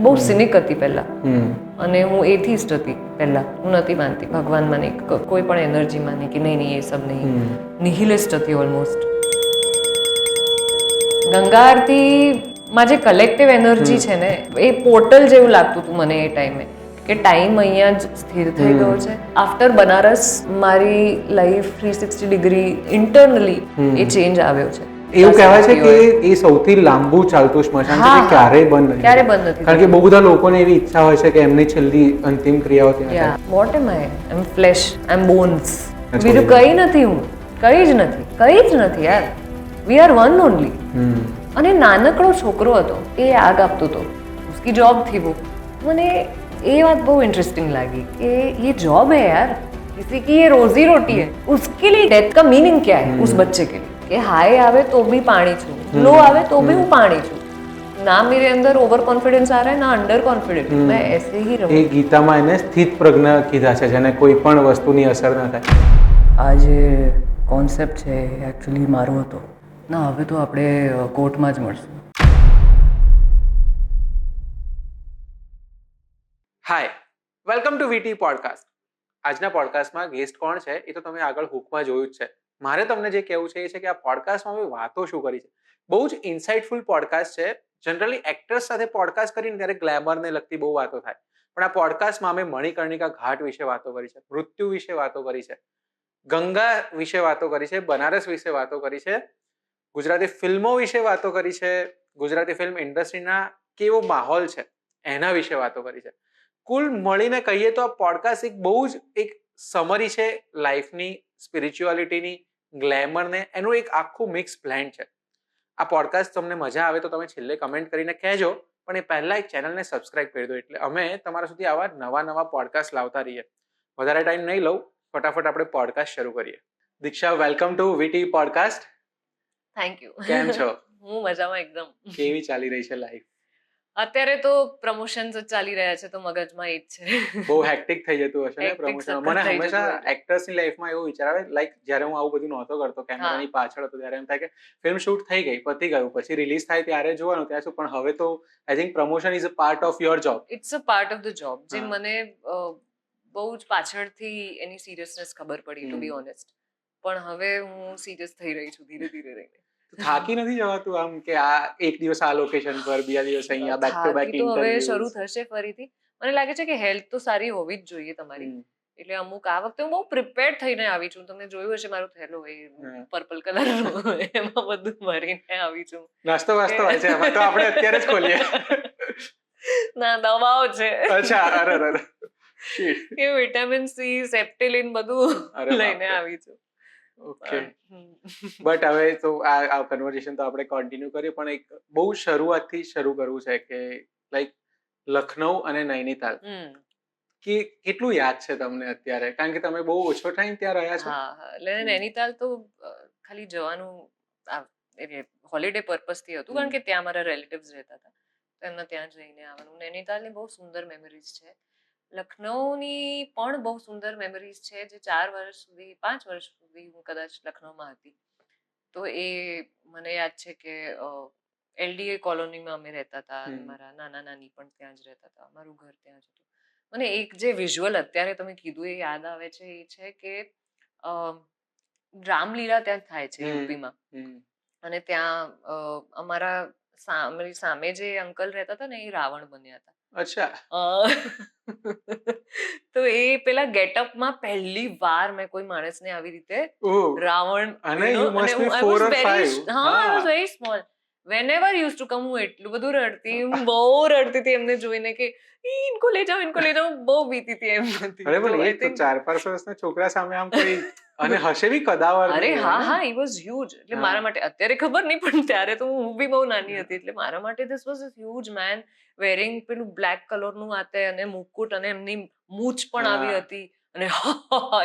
બહુ સિનિક હતી પહેલા, અને હું એથિસ્ટ હતી પહેલા. હું નથી માનતી ભગવાનમાં નહીં, કોઈ પણ એનર્જીમાં નહીં, કે નહીં એ સબ નહીં. નિહિલિસ્ટ હતી ઓલમોસ્ટ. ગંગા આરતીમાં જે કલેક્ટિવ એનર્જી છે ને, એ પોર્ટલ જેવું લાગતું હતું મને એ ટાઈમે, કે ટાઈમ અહીંયા જ સ્થિર થઈ ગયો છે. આફ્ટર બનારસ મારી લાઈફ 360 ડિગ્રી ઇન્ટરનલી એ ચેન્જ આવ્યો છે. એવું કહેવાય છે કે એ સૌથી લાંબુ ચાલતું સ્મશાન છે, ક્યારેય બંધ નથી. ક્યારે બંધ નથી, કારણ કે બહુ બધા લોકોને એવી ઈચ્છા હોય છે કે એમની છેલ્લી અંતિમ ક્રિયાઓ ત્યાં થાય. What am I am flesh, I am bones. બીજું કઈ નથી, હું કઈ જ નથી યાર. We are one only. અને નાનકડો છોકરો હતો, એ આગ આપતો હતો, उसकी जॉब थी वो. મને ये बात बहुत इंटरेस्टिंग लगी कि ये जॉब है यार, किसी की ये रोजी रोटी है. उसके लिए डेथ का मीनिंग क्या है उस बच्चे के लिए, कि हाई आवे तो भी पानी छू, लो आवे तो भी હું પાણી છું. ના मेरे अंदर ओवर कॉन्फिडेंस आ रहा है, ना अंडर कॉन्फिडेंस. मैं ऐसे ही रहूं. એ ગીતામાં એને સ્થિત પ્રજ્ઞ કીધા છે, જેને કોઈ પણ વસ્તુની અસર ન થાય. આ જે કોન્સેપ્ટ છે એકચ્યુઅલી મારો હતો ના. હવે તો આપણે કોર્ટમાં જ મળશું. હાય, વેલકમ ટુ વીટી પોડકાસ્ટ. આજના પોડકાસ્ટમાં ગેસ્ટ કોણ છે એ તો તમે આગળ હુકમાં જોયું જ છે. મારે તમને જે કહેવું છે એ છે કે આ પોડકાસ્ટમાં અમે વાતો શું કરી છે. બહુ જ ઇન્સાઇટફુલ પોડકાસ્ટ છે. જનરલી એક્ટર્સ સાથે પોડકાસ્ટ કરીને ત્યારે ગ્લેમરને લગતી બહુ વાતો થાય, પણ આ પોડકાસ્ટમાં અમે મણિકર્ણિકા ઘાટ વિશે વાતો કરી છે, મૃત્યુ વિશે વાતો કરી છે, ગંગા વિશે વાતો કરી છે, બનારસ વિશે વાતો કરી છે, ગુજરાતી ફિલ્મો વિશે વાતો કરી છે, ગુજરાતી ફિલ્મ ઇન્ડસ્ટ્રીના કેવો માહોલ છે એના વિશે વાતો કરી છે. કુલ મળીને કહીએ તો આ પોડકાસ્ટ એક બહુ જ એક સમરી છે લાઈફની, સ્પિરિચ્યુઆલિટીની, ગ્લેમરને, એનું એક આખું મિક્સ બ્લેન્ડ છે. આ પોડકાસ્ટ તમને મજા આવે તો તમે છેલ્લે કમેન્ટ કરીને કહેજો, પણ એ પહેલાં એક ચેનલને સબસ્ક્રાઇબ કરી દો, એટલે અમે તમારા સુધી આવા નવા પોડકાસ્ટ લાવતા રહીએ. વધારે ટાઈમ નહીં લઉં, ફટાફટ આપણે પોડકાસ્ટ શરૂ કરીએ. Diksha, welcome to VT podcast. Thank you. કેમ છો? હું મજામાં એકદમ. કેવી ચાલી રહી છે લાઈફ? અત્યારે તો પ્રમોશન્સ જ ચાલી રહ્યા છે, તો મગજમાં એ જ છે. બહુ હેક્ટિક થઈ જતું હશે ને પ્રમોશન? મને હંમેશા એક્ટર્સની લાઈફમાં એવું વિચાર આવે, લાઈક જ્યારે હું આવું બધું નહોતો કરતો, કેમેરાની પાછળ હતો, ત્યારે એમ થાય કે ફિલ્મ શૂટ થઈ ગઈ, પતી ગયું, પછી રિલીઝ થાય ત્યારે જોવાનું, ત્યાં શું. પણ હવે તો I think promotion is a part of your job. It's a part of the job. જે મને બહુ જ પાછળથી એની સિરિયસનેસ ખબર પડી, ટુ બી ઓનેસ્ટ. પણ હવે હું સિરિયસ થઈ રહી છું ધીરે ધીરે રહીને. થાકી નથી જવાતું આમ કે આ એક દિવસ આ લોકેશન પર, બીજા દિવસ અહીંયા, બેક ટુ બેક તો હવે ઇન્ટરવ્યુ? શરૂ થશે ફરીથી. મને લાગે છે કે હેલ્થ તો સારી હોવી જ જોઈએ તમારી. એટલે અમુક આ વખતે હું બહુ પ્રિપેર્ડ થઈને આવી છું. તમે જોયું હશે મારું થેલો એ પર્પલ કલરનો, એમાં બધું ભરીને આવી છું. નાસ્તો વાસ્તો હોય છે એમાં તો આપણે અત્યારે જ ખોલીએ. ના, દવાઓ છે. અચ્છા, અરે એ વિટામિન સી, સેપ્ટેલિન બધું લઈને આવી છું. ઓકે. બટ હવે તો આ કન્વર્સેશન તો આપણે કન્ટિન્યુ કરીએ, પણ એક બહુ શરૂઆતથી શરૂ કરવું છે કે લાઈક લખનઉ અને નૈનીતાલ કે કેટલું યાદ છે તમને અત્યારે? કારણ કે તમે બહુ ઓછો ટાઈમ ત્યાં રહ્યા છો. હા, એટલે નૈનીતાલ તો ખાલી જવાનું હોલિડે પર્પઝથી હતું, કારણ કે ત્યાં મારા રિલેટિવ્સ રહેતા હતા, તો એમને ત્યાં જઈને આવવાનું. નૈનીતાલની બહુ સુંદર મેમરીઝ છે. લખનઉની પણ બહુ સુંદર મેમરીઝ છે, જે 5 વર્ષ સુધી હું કદાચ લખનઉમાં હતી. તો એ મને યાદ છે કે એલડીએ કોલોનીમાં અમે રહેતા હતા, મારા નાના નાની પણ ત્યાં જ રહેતા હતા, મારું ઘર ત્યાં જ હતું. મને એક જે વિઝ્યુઅલ અત્યારે તમે કીધું એ યાદ આવે છે, એ છે કે રામલીલા ત્યાં થાય છે યુપીમાં. અને ત્યાં અમારી સામે જે અંકલ રહેતા હતા ને, એ રાવણ બન્યા હતા. અચ્છા. તો એ પેલા ગેટઅપમાં પહેલી વાર મેં કોઈ માણસને આવી રીતે રાવણ, અને યુ મસ્ટ બી 4 or 5. હા, I was very small. whenever used to come, હું એટલું બધું રડતી, હું બહુ રડતી હતી એમને જોઈને કે ઇનકો લે જાઓ, બહુ બીતી હતી એમ હતી. અરે પણ એ તો 4-5 વર્ષના છોકરા સામે આમ કોઈ, અને હશે બી કદાવર. અરે હા, he was huge. એટલે મારા માટે અત્યારે ખબર નહીં, પણ ત્યારે તો હું બી બહુ નાની હતી, એટલે મારા માટે this was a huge man wearing પેલું બ્લેક કલરનું આતે અને મુકુટ, અને એમની મૂછ પણ આવી હતી, અને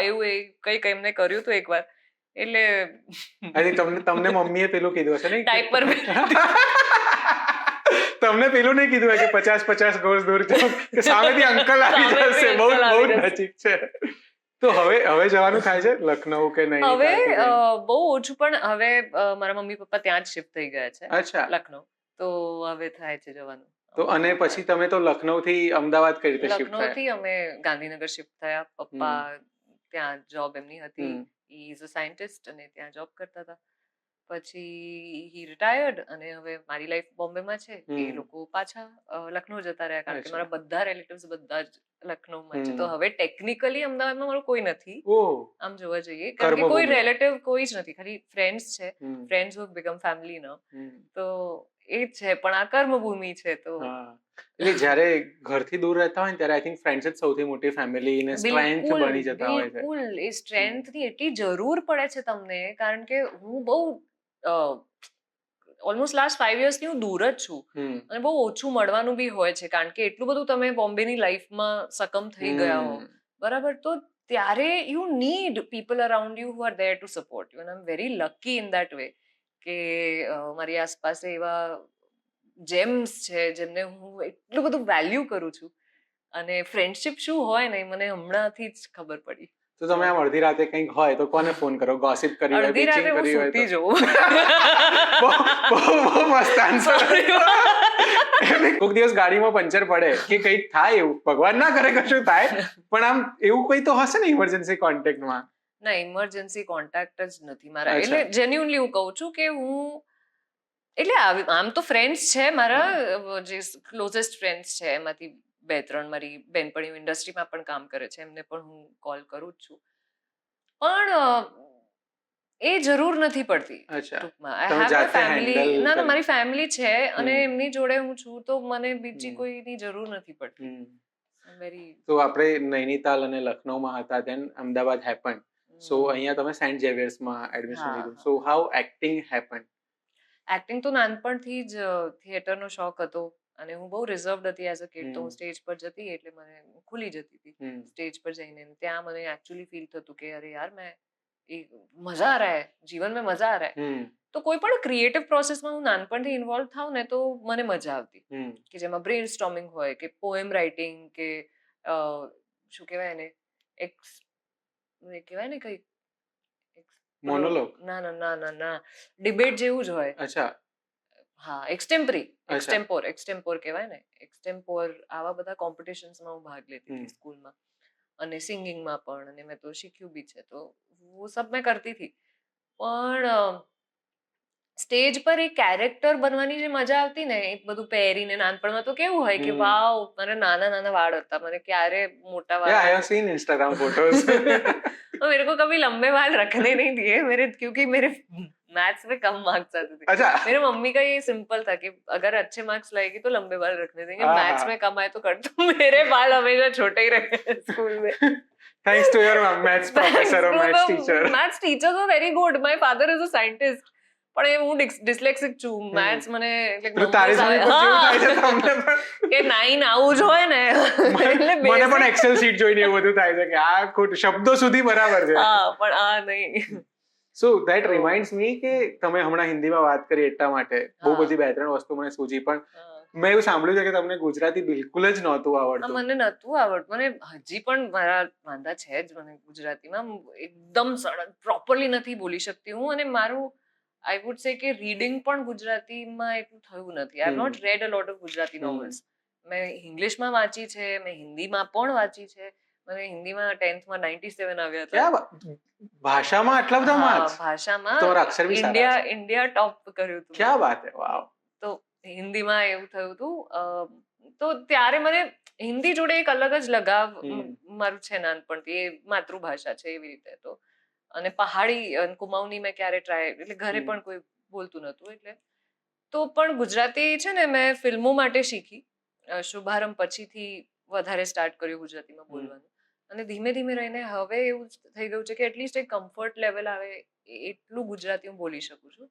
એવું કઈક એમને કર્યું હતું એકવાર. એટલે તમને મમ્મીએ પેલું કીધું હશે ને, ડાયપર તમને પેલું નહીં કીધું કે 50 ગોસ દૂર જાઓ, કે સામેથી અંકલ આવી જશે, બહુ નજીક છે. તો હવે જવાનું થાય છે લખનઉ કે નહીં? હવે બહુ ઓછું, પણ હવે મારા મમ્મી પપ્પા ત્યાં જ શિફ્ટ થઈ ગયા છે. અચ્છા. લખનઉ. તો હવે થાય છે જવાનું. તો અને પછી તમે તો લખનૌથી અમદાવાદ કઈ રીતે શિફ્ટ થયા? લખનૌથી અમે ગાંધીનગર શિફ્ટ થયા. પપ્પા ત્યાં જોબ એમની હતી. હી ઇઝ અ સાયન્ટિસ્ટ અને ત્યાં જોબ કરતા હતા. પછી હી રિટાયર્ડ અને હવે મારી લાઈફ બોમ્બેમાં છે. એ લોકો પાછા લખનૌ જતા રહ્યા કારણ કે અચ્છા. મારા બધા રિલેટિવ્સ બધા જ લખનૌમાં છે. તો હમ. હવે ટેકનિકલી અમદાવાદમાં મારું કોઈ નથી ઓહ આમ જોવા જઈએ કારણ કે કોઈ કર્મભૂમિ. રિલેટિવ કોઈ જ નથી, ખાલી ફ્રેન્ડ્સ છે. હમ. ફ્રેન્ડ્સ હુ બીકમ ફેમિલી નાઉ. હમ. તો એ જ છે, પણ આ કર્મભૂમિ છે. તો હા એટલે જ્યારે ઘરથી દૂર રહેતા હોય ને ત્યારે આઈ થિંક ફ્રેન્ડ્સ જ સૌથી મોટી ફેમિલી ને સ્ટ્રેન્થ બિલકુલ બની જતા હોય છે. બિલકુલ એ સ્ટ્રેન્થની એટલી જરૂર પડે છે તમને કારણ કે હું બહુ ઓલમોસ્ટ લાસ્ટ 5 યર્સથી હું દૂર જ છું હમ. અને બહુ ઓછું મળવાનું બી હોય છે કારણ કે એટલું બધું તમે બોમ્બેની લાઈફમાં સકમ થઈ ગયા હો, બરાબર. તો ત્યારે you need people around you who are there to support you and I am very lucky in that way કે મારી આસપાસ એવા જેમ્સ છે જેમને હું એટલું બધું વેલ્યુ કરું છું અને ફ્રેન્ડશિપ શું હોય ને એ મને હમણાંથી જ ખબર પડી. તો તમે આમ અડધી રાતે કંઈક હોય તો કોને ફોન કરો? ગોસિપ કરી હોય, અડધી બીચિંગ રાતે હું કરી હોય સૂતી તો? જઉં. બહુ મસ્ત આન્સર. કોઈક દિવસ ગાડીમાં પંચર પડે કે કંઈક થાય એવું, ભગવાન ના કરે કશું થાય, પણ આમ એવું કોઈ તો હશે ને ઇમરજન્સી કોન્ટેક્ટમાં? ના, ઇમરજન્સી કોન્ટેક્ટ જ નથી મારા. અચ્છા. એટલે જેન્યુઅનલી હું કહું છું કે હું એટલે આમ તો ફ્રેન્ડ્સ છે મારા, જે ક્લોઝેસ્ટ ફ્રેન્ડ્સ છે એમાંથી 2-3 મારી બેનપણીઓ ઇન્ડસ્ટ્રીમાં પણ કામ કરે છે, એમને પણ હું કોલ કરું જ છું. પણ એ જરૂર નથી પડતી. અચ્છા. ટૂંકમાં આઈ તમે હેવ માય જાતે ફેમિલી. handle ના કરી. મારી ફેમિલી છે અને એમની જોડે હું છું તો મને બીજી હમ. કોઈની જરૂર નથી પડતી. વેરી તો આપણે નૈનીતાલ અને લખનૌમાં હતા, ધેન અમદાવાદ હેપન. સો અહીંયા તમે સેન્ટ ઝેવિયર્સમાં એડમિશન હા, લીધું. હા. So how acting happen? Acting તો નાનપણથી જ થિયેટરનો શોખ હતો અને હું બહુ રિઝર્વડ હતી એઝ અ કિડ. તો હું સ્ટેજ પર જતી એટલે મને ખુલી જતી હતી સ્ટેજ પર જઈને. ત્યાં મને એકચ્યુઅલી ફીલ થતું કે અરે યાર મેં મજા આ રહા હૈ, જીવન મેં મજા આ રહા હૈ. તો કોઈ પણ ક્રિએટિવ પ્રોસેસમાં હું નાનપણથી ઇન્વોલ્વ થાઉં ને તો મને મજા આવતી, કે જેમાં બ્રેન સ્ટોર્મિંગ હોય કે પોએમ રાઇટિંગ કે શું કહેવાય એને કહેવાય ને કઈ મોનોલોગ? ના ડિબેટ જેવું જ હોય. અચ્છા. હા, એક્સટેમ્પોર કહેવાય ને. એક્સટેમ્પોર આવા બધા કોમ્પિટિશન્સમાં હું ભાગ લેતી હતી સ્કૂલમાં અને સિંગિંગમાં પણ, અને મેં તો શીખ્યું બી છે. તો वो सब મેં કરતી હતી. પણ સ્ટેજ પર એ કેરેક્ટર બનવાની જે મજા આવતી ને, એ બધું પહેરીને, નાનપણમાં તો કેવું હોય કે વાવ, મારા નાના નાના વાળ હતા, મને ક્યારે મોટા વાળ. Yeah, I have seen Instagram photos. तो मेरे को कभी लंबे बाल रखने नहीं दिए मेरे, क्योंकि मेरे मैथ्स में कम मार्क्स आते थे. अच्छा. मेरे मम्मी का ये सिंपल था कि अगर अच्छे मार्क्स लाएगी तो लंबे बाल रखने देंगे, मैथ्स में कम आए तो कर दो. मेरे बाल हमेशा छोटे ही रहे स्कूल में. Thanks to your maths professor or maths teacher. Maths teachers were very good. My father is a scientist. પણ એ હું ડિસ્લેક્સિક છું. મેથ્સ મને કે 9 આવું જ હોય ને એટલે મને પણ એક્સેલ શીટ જોઈને એવું બધું થાય છે કે આ ખોટું, શબ્દો સુધી બરાબર છે. હા, પણ આ નહીં. સો ધેટ રિમાઇન્ડ્સ મી કે તમે હમણાં હિન્દીમાં વાત કરી એટલા માટે બહુ બધી 2-3 વસ્તુ મને સૂજી, પણ મેં એવું સાંભળ્યું છે કે તમને ગુજરાતી બિલકુલ જ નહોતું આવડતું. મને નહોતું આવડતું. મને હજી પણ મારા વાંધા છે જ. મને ગુજરાતીમાં એકદમ પ્રોપરલી નથી બોલી શકતી હું. અને મારું આઈ વુડ સે કે રીડિંગ પણ ગુજરાતીમાં એટલું થયું નથી. I have not read a lot of Gujarati novels. મેં ઇંગ્લિશમાં વાંચી છે, મેં હિન્દીમાં પણ વાંચી છે. મને હિન્દીમાં 10th માં 97 આવ્યા હતા. ભાષામાં આટલા બધા માર્ક્સ? ભાષામાં તમારા અક્ષર બી સારા છે. ઇન્ડિયા ટોપ કર્યું હતું. ક્યા વાત હે, વાવ. તો હિન્દીમાં એવું થયું હતું. તો ત્યારે મને હિન્દી જોડે એક અલગ જ લગાવ મારું છે નાનપણથી. એ માતૃભાષા છે એવી રીતે. તો અને પહાડી કુમાઉની મેં ક્યારે ટ્રાય, એટલે ઘરે પણ કોઈ બોલતું નહોતું એટલે. તો પણ ગુજરાતી છે ને મેં ફિલ્મો માટે શીખી. શુભારંભ પછીથી વધારે સ્ટાર્ટ કર્યું ગુજરાતીમાં બોલવાનું. અને ધીમે ધીમે રહીને હવે એવું થઈ ગયું છે કે એટલીસ્ટ એક કમ્ફર્ટ લેવલ આવે એટલું ગુજરાતી હું બોલી શકું છું.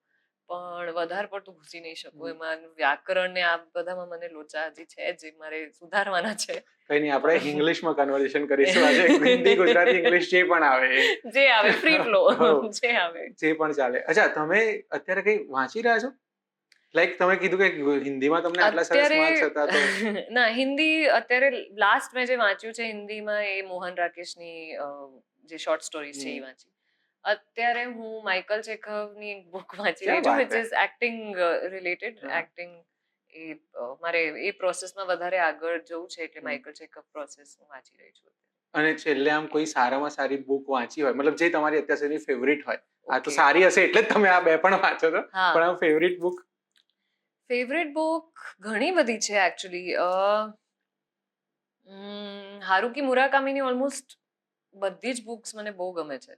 પણ વધારે પડતું ઘૂસી નહીં શકું એમાં. વ્યાકરણ ને આ બધામાં મને લોચા હજી છે, જે મારે સુધારવાના છે. કઈ નહીં, આપણે ઇંગ્લિશમાં કન્વર્સેશન કરીશું આજે. હિન્દી, ગુજરાતી, ઇંગ્લિશ જે પણ આવે, જે આવે ફ્રી ફ્લો, જે આવે જે પણ ચાલે. અચ્છા, તમે અત્યારે કઈ વાંચી રહ્યા છો? લાઈક તમે કીધું કે હિન્દીમાં તમને આટલા સરસ માર્ક્સ હતા તો. ના, હિન્દી અત્યારે લાસ્ટ મેં જે વાંચ્યું છે હિન્દીમાં એ મોહન રાકેશની જે શોર્ટ સ્ટોરીઝ છે એ વાંચી. અત્યારે હું માઇકલ ચેખવની એક બુક વાંચી રહી છું, which is acting related. Acting મારે એ પ્રોસેસમાં વધારે આગળ જવું છે એટલે માઇકલ ચેકઅપ પ્રોસેસ હું વાંચી રહી છું. અને છેલ્લે આમ કોઈ સારામાં સારી બુક વાંચી હોય, મતલબ જે તમારી અત્યાર સુધી ફેવરિટ હોય? આ તો Okay. સારી હશે એટલે જ તમે આ બે પણ વાંચો છો, હા. પણ આમ ફેવરિટ બુક? ફેવરેટ બુક ઘણી બધી છે એકચ્યુઅલી. હારુકી મુરાકામીની ઓલમોસ્ટ બધી જ બુક્સ મને બહુ ગમે છે.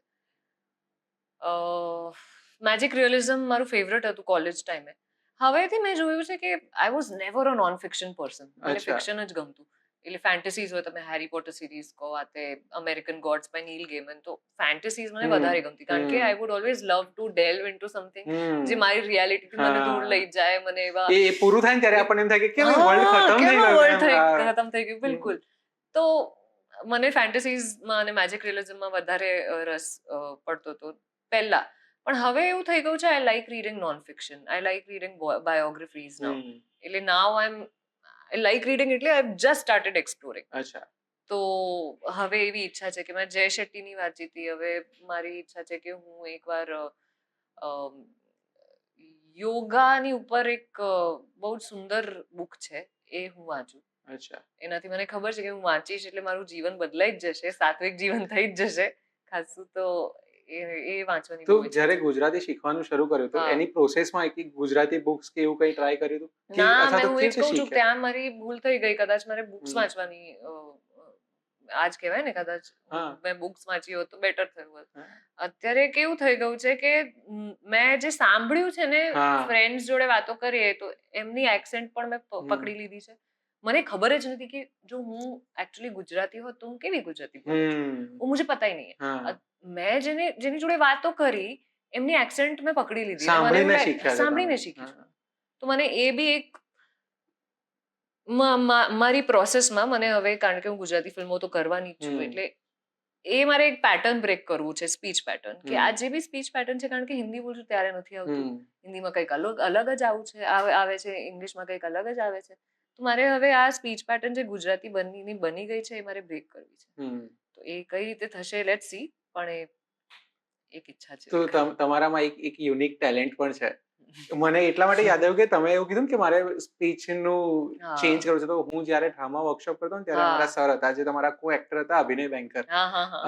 મેજિક રિયલિઝમ મારું ફેવરેટ હતું કોલેજ ટાઈમે. હવેથી મેં જોયું છે કે I was never a non fiction person. મને અચ્છા. ફિક્શન જ ગમતું. એટલે ફેન્ટસીઝ હોય, તમે હેરી પોટર સિરીઝ કહો, આ તે American Gods by Neil Gaiman, તો ફેન્ટસીઝ મને વધારે ગમતી, કારણ કે I would always love to delve into something જે મારી રિયાલિટીથી મને દૂર લઈ જાય. મને એવા એ પૂરું થાય ને ત્યારે આપણને એમ થાય કે કેમ વર્લ્ડ ખતમ થઈ ગયું, વર્લ્ડ ખતમ થઈ ગયું, બિલકુલ. તો મને ફેન્ટસીઝમાં અને મેજિક રિયલિઝમમાં વધારે રસ પડતો હતો પહેલા. પણ હવે એવું થઈ ગયું છે, I like reading non fiction, I like reading biographies now. એટલે નાઉ આઈ લાઈક રીડિંગ, એટલે આઈ જસ્ટ સ્ટાર્ટેડ એક્સપ્લોરિંગ. અચ્છા. તો હવે એવી ઈચ્છા છે કે મેં જય શેટ્ટીની વાંચી હતી, હવે મારી ઈચ્છા છે કે હું એકવાર યોગાની ઉપર એક બહુ જ સુંદર બુક છે એ હું વાંચું. અચ્છા. એનાથી મને ખબર છે કે હું વાંચીશ એટલે મારું જીવન બદલાઈ જ જશે, સાત્વિક જીવન થઈ જ જશે ખાસું. તો એ વાંચવાની તો બહુ ઈચ્છા જ્યારે છે. ગુજરાતી શીખવાનું શરૂ કર્યું તો હા. એની પ્રોસેસમાં એક ગુજરાતી બુક્સ કે એવું કંઈ ટ્રાય કર્યું હતું? કે ના, અથવા મેં તો હું કેવી એ જ રીતે કહું છું, શીખ્યા? ત્યાં મારી ભૂલ થઈ ગઈ. કદાચ મારે બુક્સ હમ. વાંચવાની આજ કહેવાય ને, કદાચ હા. મેં બુક્સ વાંચી હોત તો બેટર થયું હોત. હા. અત્યારે કેવું થઈ ગયું છે કે મેં જે સાંભળ્યું છે ને, હા. ફ્રેન્ડ્સ જોડે વાતો કરીએ તો એમની એક્સેન્ટ પણ મેં પકડી લીધી છે. મને ખબર જ નથી કે જો હું એકચ્યુઅલી ગુજરાતી હોત તો હું કેવી ગુજરાતી બોલું છું. वो मुझे पता ही नहीं है. હા. મેં જેની જોડે વાતો કરી એમની એક્સેન્ટ મેં પકડી લીધી. અને મને સાંભળીને એવું શીખ્યા છો સાંભળીને તમે. શીખી છું. હા. તો મને એ બી એક મારી પ્રોસેસમાં મને હવે, કારણ કે હું ગુજરાતી ફિલ્મો તો કરવાની જ છું, એટલે એ મારે એક પેટર્ન બ્રેક કરવું છે, સ્પીચ પેટર્ન. કે આ જે બી સ્પીચ પેટર્ન છે, કારણ કે હિન્દી બોલું છું ત્યારે નથી આવતું, હિન્દીમાં કંઈક અલગ જ આવે છે, ઇંગ્લિશમાં કંઈક અલગ જ આવે છે. તો મારે હવે આ સ્પીચ પેટર્ન જે ગુજરાતી બની ગઈ છે એ મારે બ્રેક કરવી છે. તો એ કઈ રીતે થશે, લેટ્સ સી. પણ એ એક ઈચ્છા છે. તો તમારામાં એક યુનિક ટેલેન્ટ પણ છે. મને એટલા માટે યાદ આવ્યું કે તમે એવું કીધું કે મારે સ્પીચનું ચેન્જ કરવું છે. તો હું જ્યારે ડ્રામા વર્કશોપ કરતો ને ત્યારે અમારા સર હતા, જે તમારા કો એક્ટર હતા, અભિનય બેંકર.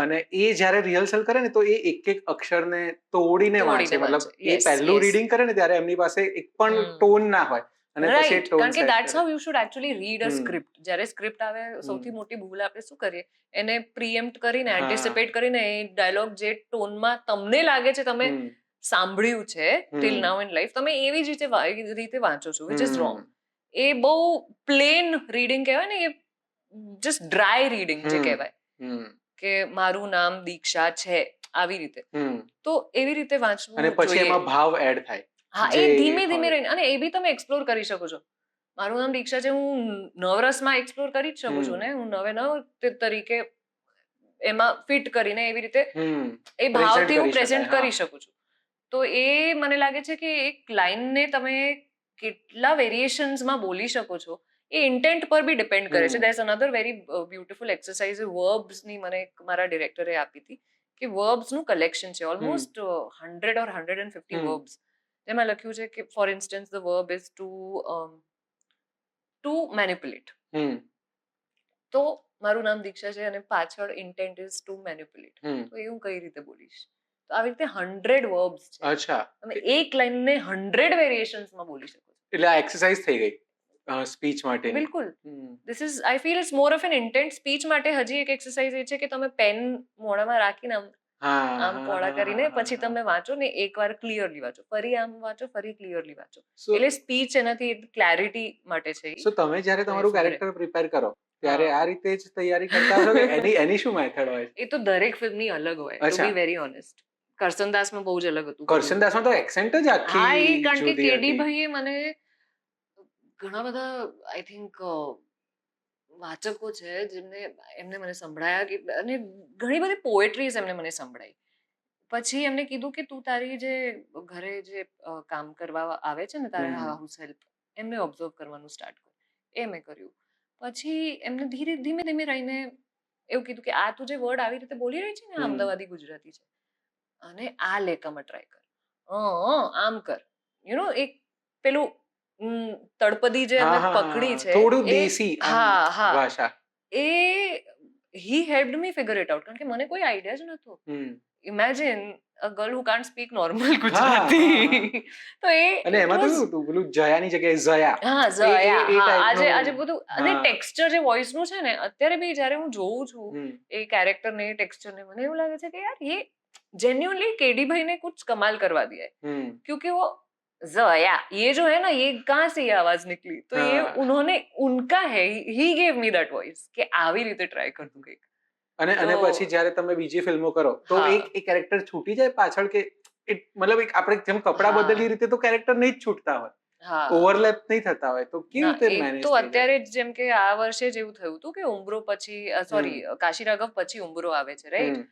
અને એ જ્યારે રિહર્સલ કરે ને તો એ એક એક અક્ષરને તોડીને વાંચે. મતલબ એ પહેલું રીડિંગ કરે ને ત્યારે એમની પાસે એક પણ ટોન ના હોય, અને પછી રાઈટ, કારણ કે that's how you should actually read a script. જ્યારે સ્ક્રિપ્ટ આવે, સૌથી મોટી ભૂલ આપણે શું કરીએ, એને પ્રીએમ્પ્ટ કરીને, એન્ટિસિપેટ કરીને એ ડાયલોગ જે ટોનમાં તમને લાગે છે તમે સાંભળ્યું છે ટિલ નાઉ ઇન લાઈફ, તમે એવી જ રીતે વાંચો છો, વિચ ઇઝ રોંગ. એ બહુ પ્લેન રીડિંગ કહેવાય ને, એ જસ્ટ ડ્રાય રીડિંગ જે કહેવાય, કે મારું નામ દીક્ષા છે, આવી રીતે. તો એવી રીતે વાંચવું અને પછી જોઈએ. એમાં ભાવ એડ થાય. હા, એ ધીમે ધીમે રહીને, અને એ બી તમે એક્સપ્લોર કરી શકો છો. મારું નામ દીક્ષા છે, હું નવરસમાં એક્સપ્લોર કરી જ શકું છું ને, હું નવ તરીકે એમાં ફિટ કરીને એવી રીતે એ ભાવથી હું પ્રેઝન્ટ કરી શકું છું. તો એ મને લાગે છે કે એક લાઈનને તમે કેટલા વેરિએશન્સમાં બોલી શકો છો, એ ઇન્ટેન્ટ પર બી ડિપેન્ડ કરે છે. There is another very beautiful exercise વર્બ્સની મને મારા ડિરેક્ટરે આપી હતી, કે વર્બ્સનું કલેક્શન છે, ઓલમોસ્ટ 100 or 150 વર્બ્સ. એમાં લખ્યું છે કે for instance the verb is to manipulate. તો મારું નામ દીક્ષા છે અને પાછળ ઇન્ટેન્ટ ઇઝ ટુ મેનિપ્યુલેટ. તો એ હું કઈ રીતે બોલીશ? તો આવી રીતે 100 વર્બ્સ છે. અચ્છા. તમે એક લાઈનને 100 વેરિએશન્સમાં બોલી શકો છો. એટલે આ એક્સરસાઇઝ થઈ ગઈ સ્પીચ માટે. બિલકુલ. This is, I feel it's more of an intent. Speech માટે હજી એક એક્સરસાઇઝ એ છે કે તમે પેન મોઢામાં રાખીને આમ પોળા કરીને પછી તમે વાંચો ને, એકવાર ક્લિયરલી વાંચો, ફરી આમ વાંચો, ફરી ક્લિયરલી વાંચો. એટલે સ્પીચ એનાથી ક્લેરિટી માટે છે. સો તમે જ્યારે તમારું કેરેક્ટર પ્રિપેર કરો ત્યારે આ રીતે જ તૈયારી કરતા હશો કે એની શું મેથડ હોય? એ તો દરેક ફિલ્મની અલગ હોય, ટુ બી વેરી ઓનેસ્ટ. કરસનદાસમાં બહુ જ અલગ હતું. કરસનદાસમાં તો એક્સેન્ટ જ આખી હા, એ કારણ કે જુદી કેડી હતી. ભાઈએ મને ઘણા બધા, આઈ થિંક વાચકો છે એમને મને સંભળાયા, કે અને ઘણી બધી પોએટ્રીઝ એમને મને સંભળાઈ. પછી એમને કીધું કે તું તારી જે ઘરે જે કામ કરવા આવે છે ને, તારા હાઉસ હેલ્પ, એમને ઓબ્ઝર્વ કરવાનું સ્ટાર્ટ કર. એ મેં કર્યું. પછી એમને ધીમે ધીમે રહીને એવું કીધું કે આ તું જે વર્ડ આવી રીતે બોલી રહી છે ને, અમદાવાદી ગુજરાતી છે, અને આ લેકામાં ટ્રાય કર, આમ કર, યુ નો, એક પેલું તળપદી જે અમે પકડી છે થોડું એ દેશી આમ હા હા ભાષા. એ he helped me figure it out કારણ કે મને કોઈ આઈડિયા જ નહોતો. Imagine a girl who can't speak normal Gujarati. તો અને એમાં તો કેવું હતું પેલું જયાની જગ્યાએ ઝયા. હા ઝયા એ હા ટાઈપનું. આજે બધું અને ટેક્સચર જે વોઇસ નું છે ને અત્યારે બી જ્યારે હું જોઉં છું એ કેરેક્ટર ને ટેક્સચર ને મને એવું લાગે છે કે યાર ये जेन्युइनली केडी भाई ने कुछ कमाल करवा दिया है क्योंकि वो ज़या ये जो है ना ये कहाँ से ये आवाज निकली तो ये उन्होंने उनका है ही gave me that voice કે આવી રીતે ટ્રાય કરતું કંઈક. અને પછી જ્યારે તમે બીજી ફિલ્મો કરો તો એક કેરેક્ટર છૂટી જાય પાછળ કે મતલબ એક આપણે જેમ કપડાં બદલી રીતે તો કેરેક્ટર નહીં જ છૂટતા હોય, ઓવરલેપ નહીં થતા હોય, તો કેવી રીતે મેનેજ તો અત્યારે જેમ કે આ વર્ષે જ એવું થયું હતું કે ઉંબરો પછી સોરી કાશી રાઘવ પછી ઉંબરો આવે છે રાઈટ.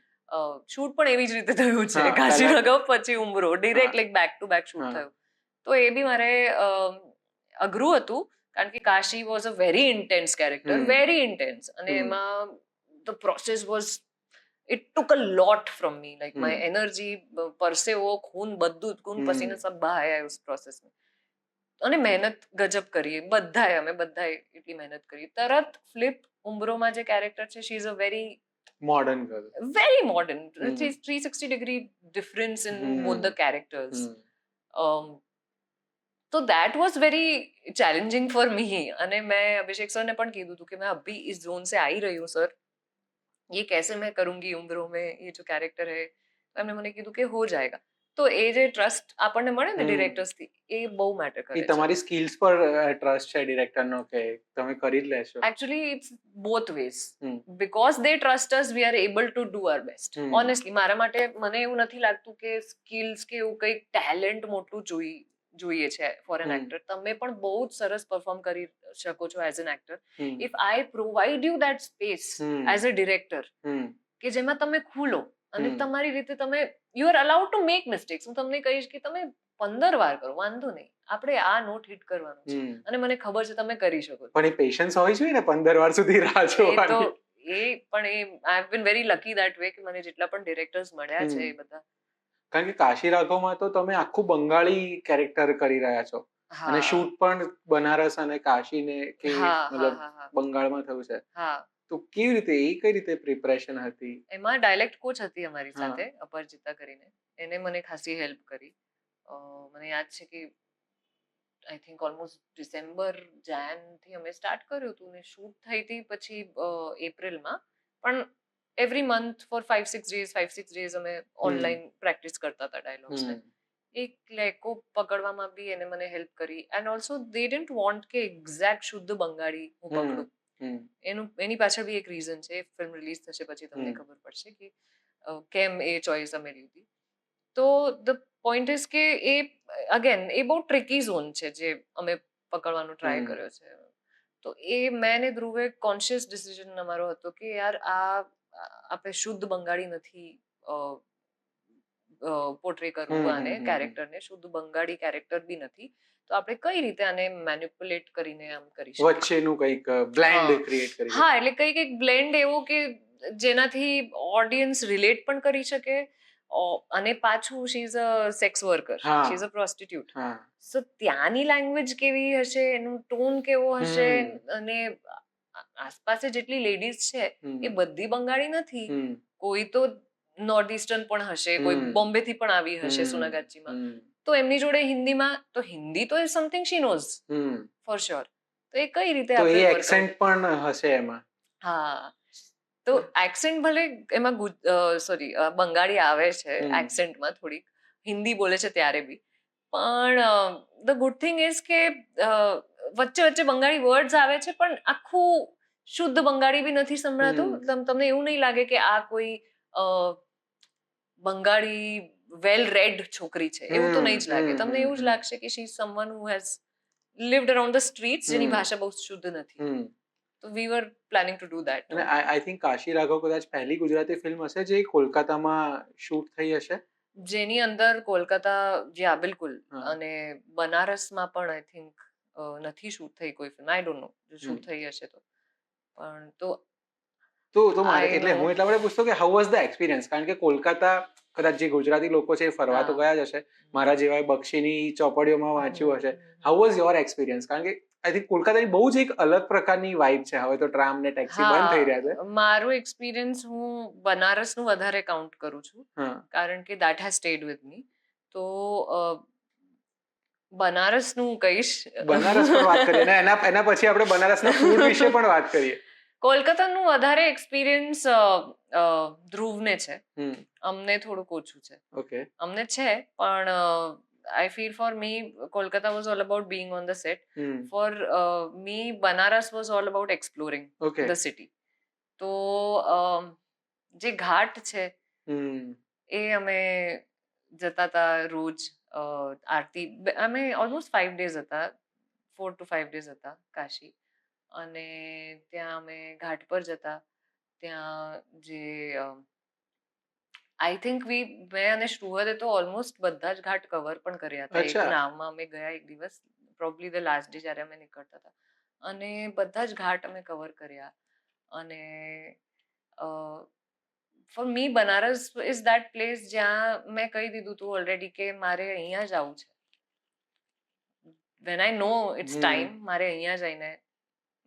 શૂટ પણ એવી જ રીતે થયું છે કાશી રાઘવ પછી Umbaro direct like back to back shoot થયું. તો એ બી મારે અઘરું હતું કારણ કે Kashi was a very intense character, very intense, અને એમાં the process was it took a lot from me like my energy, પરસેવો, ખૂન, બધું ખૂન પસીને સબ બહાયા ઉસ પ્રોસેસ में. અને મહેનત ગજબ કરી અમે બધાએ એટલી મહેનત કરી. તરત ફ્લિપ ઉંબરોમાં જે કેરેક્ટર છે she is a very modern girl, very modern. 360 degree difference in both the characters. So that was very challenging for me. અને મેં અભિષેક સર ને પણ કીધું હતું કે मैं अभी इस जोन से आ ही रही हूँ सर, ये कैसे मैं करूंगी उम्रों में ये जो कैरेक्टर है. तो એમને મને કીધું કે हो जाएगा. તો એ જે ટ્રસ્ટ આપણને મળે ને ડિરેક્ટર્સ થી એ બહુ મેટર કરે છે. તમારી સ્કિલ્સ પર ટ્રસ્ટ છે ડિરેક્ટરનો કે તમે કરી જ લેશો. Actually it's both ways. Because they trust us we are able to do our best. Honestly મારા માટે મને એવું નથી લાગતું કે સ્કિલ્સ કે એવું કંઈક ટેલેન્ટ મોટું જોઈએ છે ફોર એન એક્ટર. તમે પણ બહુ જ સરસ પરફોર્મ કરી શકો છો as an actor if I provide you that space as a director કે જેમાં તમે ખુલો અને તમારી રીતે તમે you are allowed to make mistakes. હું તમને કહીશ કે તમે 15 વાર કરો, વાંધો નહીં, આપણે આ નોટ હિટ કરવાનું છે અને મને ખબર છે તમે કરી શકો. પણ એ પેશન્સ હોવી જોઈએ ને 15 વાર સુધી રાહ જોવાની. I have been very lucky that way કે મને જેટલા પણ ડિરેક્ટર્સ મળ્યા છે એ બધા. કારણ કે કાશી રાઘવમાં તો તમે આખું બંગાળી કેરેક્ટર કરી રહ્યા છો અને શૂટ પણ બનારસ અને કાશી ને કે મતલબ બંગાળમાં થયું છે. તો કેવી રીતે કઈ રીતે પ્રિપરેશન હતી? એમાં ડાયલેક્ટ કોચ હતી અમારી સાથે અપરજિતા કરીને, એને મને ખાસી હેલ્પ કરી. મને યાદ છે કે આઈ થિંક ઓલમોસ્ટ ડિસેમ્બર જાન થી અમે સ્ટાર્ટ કર્યું હતું ને શૂટ થઈ હતી પછી એપ્રિલમાં. પણ એવરી મંથ ફોર 5-6 ડેઝ અમે ઓનલાઈન પ્રેક્ટિસ કરતા હતા ડાયલોગ્સને. એક લેકો પકડવામાં બી એને મને હેલ્પ કરી. And also they didn't want કે એક્ઝેક્ટ શુદ્ધ બંગાળી હું પકડું. એની પાછળ બી એક રીઝન છે. ફિલ્મ રિલીઝ થશે પછી તમને ખબર પડશે કે કેમ એ ચોઇસ અમે લીધી. તો ધ પોઈન્ટ ઇઝ કે એ અગેન એ બહુ ટ્રિકી ઝોન છે જે અમે પકડવાનો ટ્રાય કર્યો છે. તો એ મેં ને ધ્રુવે કોન્શિયસ ડિસિઝન અમારો હતો કે યાર આ આપણે શુદ્ધ બંગાળી નથી પોર્ટ્રે કરવું આને કેરેક્ટરને, શુદ્ધ બંગાળી કેરેક્ટર બી નથી, તો આપણે કઈ રીતે આને મેનિપ્યુલેટ કરીને આમ કરી શકીએ, વચ્ચેનું કંઈક બ્લેન્ડ ક્રિએટ કરી. હા, એટલે કંઈક બ્લેન્ડ એવો કે જેનાથી ઓડિયન્સ રિલેટ પણ કરી શકે અને પાછું she is a sex worker, she is a prostitute. So ત્યાંની લેંગ્વેજ કેવી હશે, એનું ટોન કેવો હશે, અને આસપાસ જેટલી લેડીઝ છે એ બધી બંગાળી નથી, કોઈ તો નોર્થ ઇસ્ટર્ન પણ હશે, કોઈ બોમ્બે થી પણ આવી હશે સુનાગાચીમાં, તો એમની જોડે હિન્દીમાં, તો હિન્દી તો something she knows for sure. તો એ કઈ રીતે આપણે એક્સેન્ટ પણ હશે એમાં. હા, તો એક્સેન્ટ ભલે એમાં સોરી બંગાળી આવે છે એક્સેન્ટમાં, થોડીક હિન્દી બોલે છે ત્યારે બી, પણ ધ ગુડ થિંગ ઇઝ કે વચ્ચે વચ્ચે બંગાળી વર્ડ્સ આવે છે પણ આખું શુદ્ધ બંગાળી બી નથી સંભળાતું. તમને એવું નહીં લાગે કે આ કોઈ બંગાળી વેલ રેડ છોકરી છે, એવું તો નહીં જ લાગે. તમને એવું જ લાગશે કે she is someone who has lived around the streets, જેની ભાષા બહુ શુદ્ધ નથી. તો we were planning to do that. અને આઈ થિંક કાશી રાઘવ કદાચ પહેલી ગુજરાતી ફિલ્મ હશે જે કોલકાતામાં શૂટ થઈ હશે, જેની અંદર કોલકાતા, જી બિલકુલ, અને બનારસમાં પણ આઈ થિંક નથી શૂટ થઈ કોઈ ફિલ્મ. આઈ ડોન્ટ નો જો શૂટ થઈ હશે તો. પણ તો મારે I એટલે know. હું એટલા માટે પૂછતો કે હાઉ વોઝ ધ એક્સપિરિયન્સ, કારણ કે કોલકાતા કદાચ જે ગુજરાતી લોકો છે એ ફરવા તો હા. ગયા જ હશે, મારા જેવા બક્ષીની ચોપડીઓમાં વાંચ્યું હશે. હાઉ વોઝ યોર એક્સપિરિયન્સ, કારણ કે આઈ થિંક કોલકાતાની બહુ જ એક અલગ પ્રકારની વાઇબ છે. હવે તો ટ્રામ ને ટેક્સી બંધ થઈ રહ્યા છે. હા, મારું એક્સપિરિયન્સ હું બનારસનું વધારે કાઉન્ટ કરું છું, હા, કારણ કે that has stayed with me. તો બનારસનું હું કહીશ. બનારસ પર વાત કરીએ અને એના પછી આપણે બનારસના ફૂડ વિશે પણ વાત કરીએ. કોલકાતાનું વધારે એક્સપિરિયન્સ ધ્રુવને છે. હમ, અમને થોડુંક ઓછું છે. ઓકે. અમને છે પણ I feel for me Kolkata was all about being on the set. Hmm, for me Banaras was all about exploring okay. The city. તો જે ઘાટ છે હમ, એ અમે જતા હતા રોજ આરતી. અમે ઓલમોસ્ટ 5 days હતા, 4 to 5 days હતા કાશી. અને ત્યાં અમે ઘાટ પર જતા. ત્યાં જે આઈ થિંક મેં અને શ્રુવદે તો ઓલમોસ્ટ બધા જ ઘાટ કવર પણ કર્યા હતા. એક અચ્છા. નાવમાં અમે ગયા એક દિવસ, પ્રોબ્લી ધ લાસ્ટ ડે જ્યારે અમે નીકળતા હતા, અને બધા જ ઘાટ અમે કવર કર્યા. અને for me Banaras is that place જ્યાં મેં કહી દીધું હતું ઓલરેડી કે મારે અહીંયા જ આવું છે. When I know it's time, મારે અહીંયા જઈને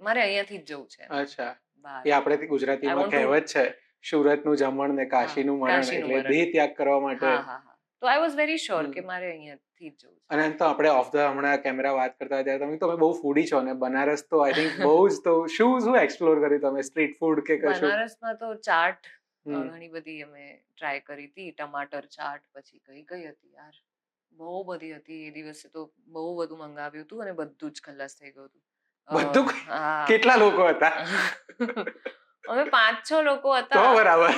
મારે અહીંયાથી જ જવું છે અચ્છા. બહાર. એ આપણે I ગુજરાતીમાં want to- કહેવત છે, સુરતનું જમણ ને કાશીનું મરણ, કાશીનું એટલે મરણ. દેહ ત્યાગ કરવા માટે. હા હા હા. તો આઈ વોઝ વેરી શ્યોર હમ. કે મારે અહીંયાથી જ જવું છે. અને એમ તો આપણે ઓફ ધ હમણાં કેમેરા વાત કરતા હતા ત્યારે તમે બહુ ફૂડી છો, અને બનારસ તો આઈ થિંક બહુ જ, તો શું એક્સપ્લોર કર્યું તમે, સ્ટ્રીટ ફૂડ કે કશું? બનારસમાં તો ચાટ હમ. ઘણી બધી અમે ટ્રાય કરી હતી. ટમાટર ચાટ, પછી કઈ હતી યાર, બહુ બધી હતી. એ દિવસે તો બહુ બધું મંગાવ્યું હતું અને બધું જ ખલાસ થઈ ગયું હતું. બધું? હા. કેટલા લોકો હતા? અમે 5-6 લોકો તો હતા, બરાબર.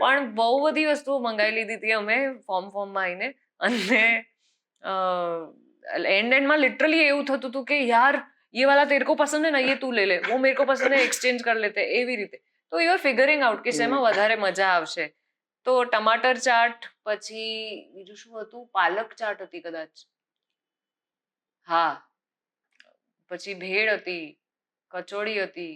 પણ બહુ બધી વસ્તુઓ મંગાવી લીધી હતી અમે ફોર્મમાં આવીને. અને એન્ડમાં લિટરલી એવું થતું હતું કે યાર ये वाला तेरे को पसंद है ना, ये तू ले ले, वो मेरे को पसंद है, एक्सचेंज कर लेते, એવી રીતે. તો યુ આર ફિગરિંગ આઉટ કે શેમાં વધારે મજા આવશે. તો ટમાટર ચાટ, પછી બીજું શું હતું, પાલક ચાટ હતી કદાચ, હા, પછી ભેળ હતી, કચોડી હતી.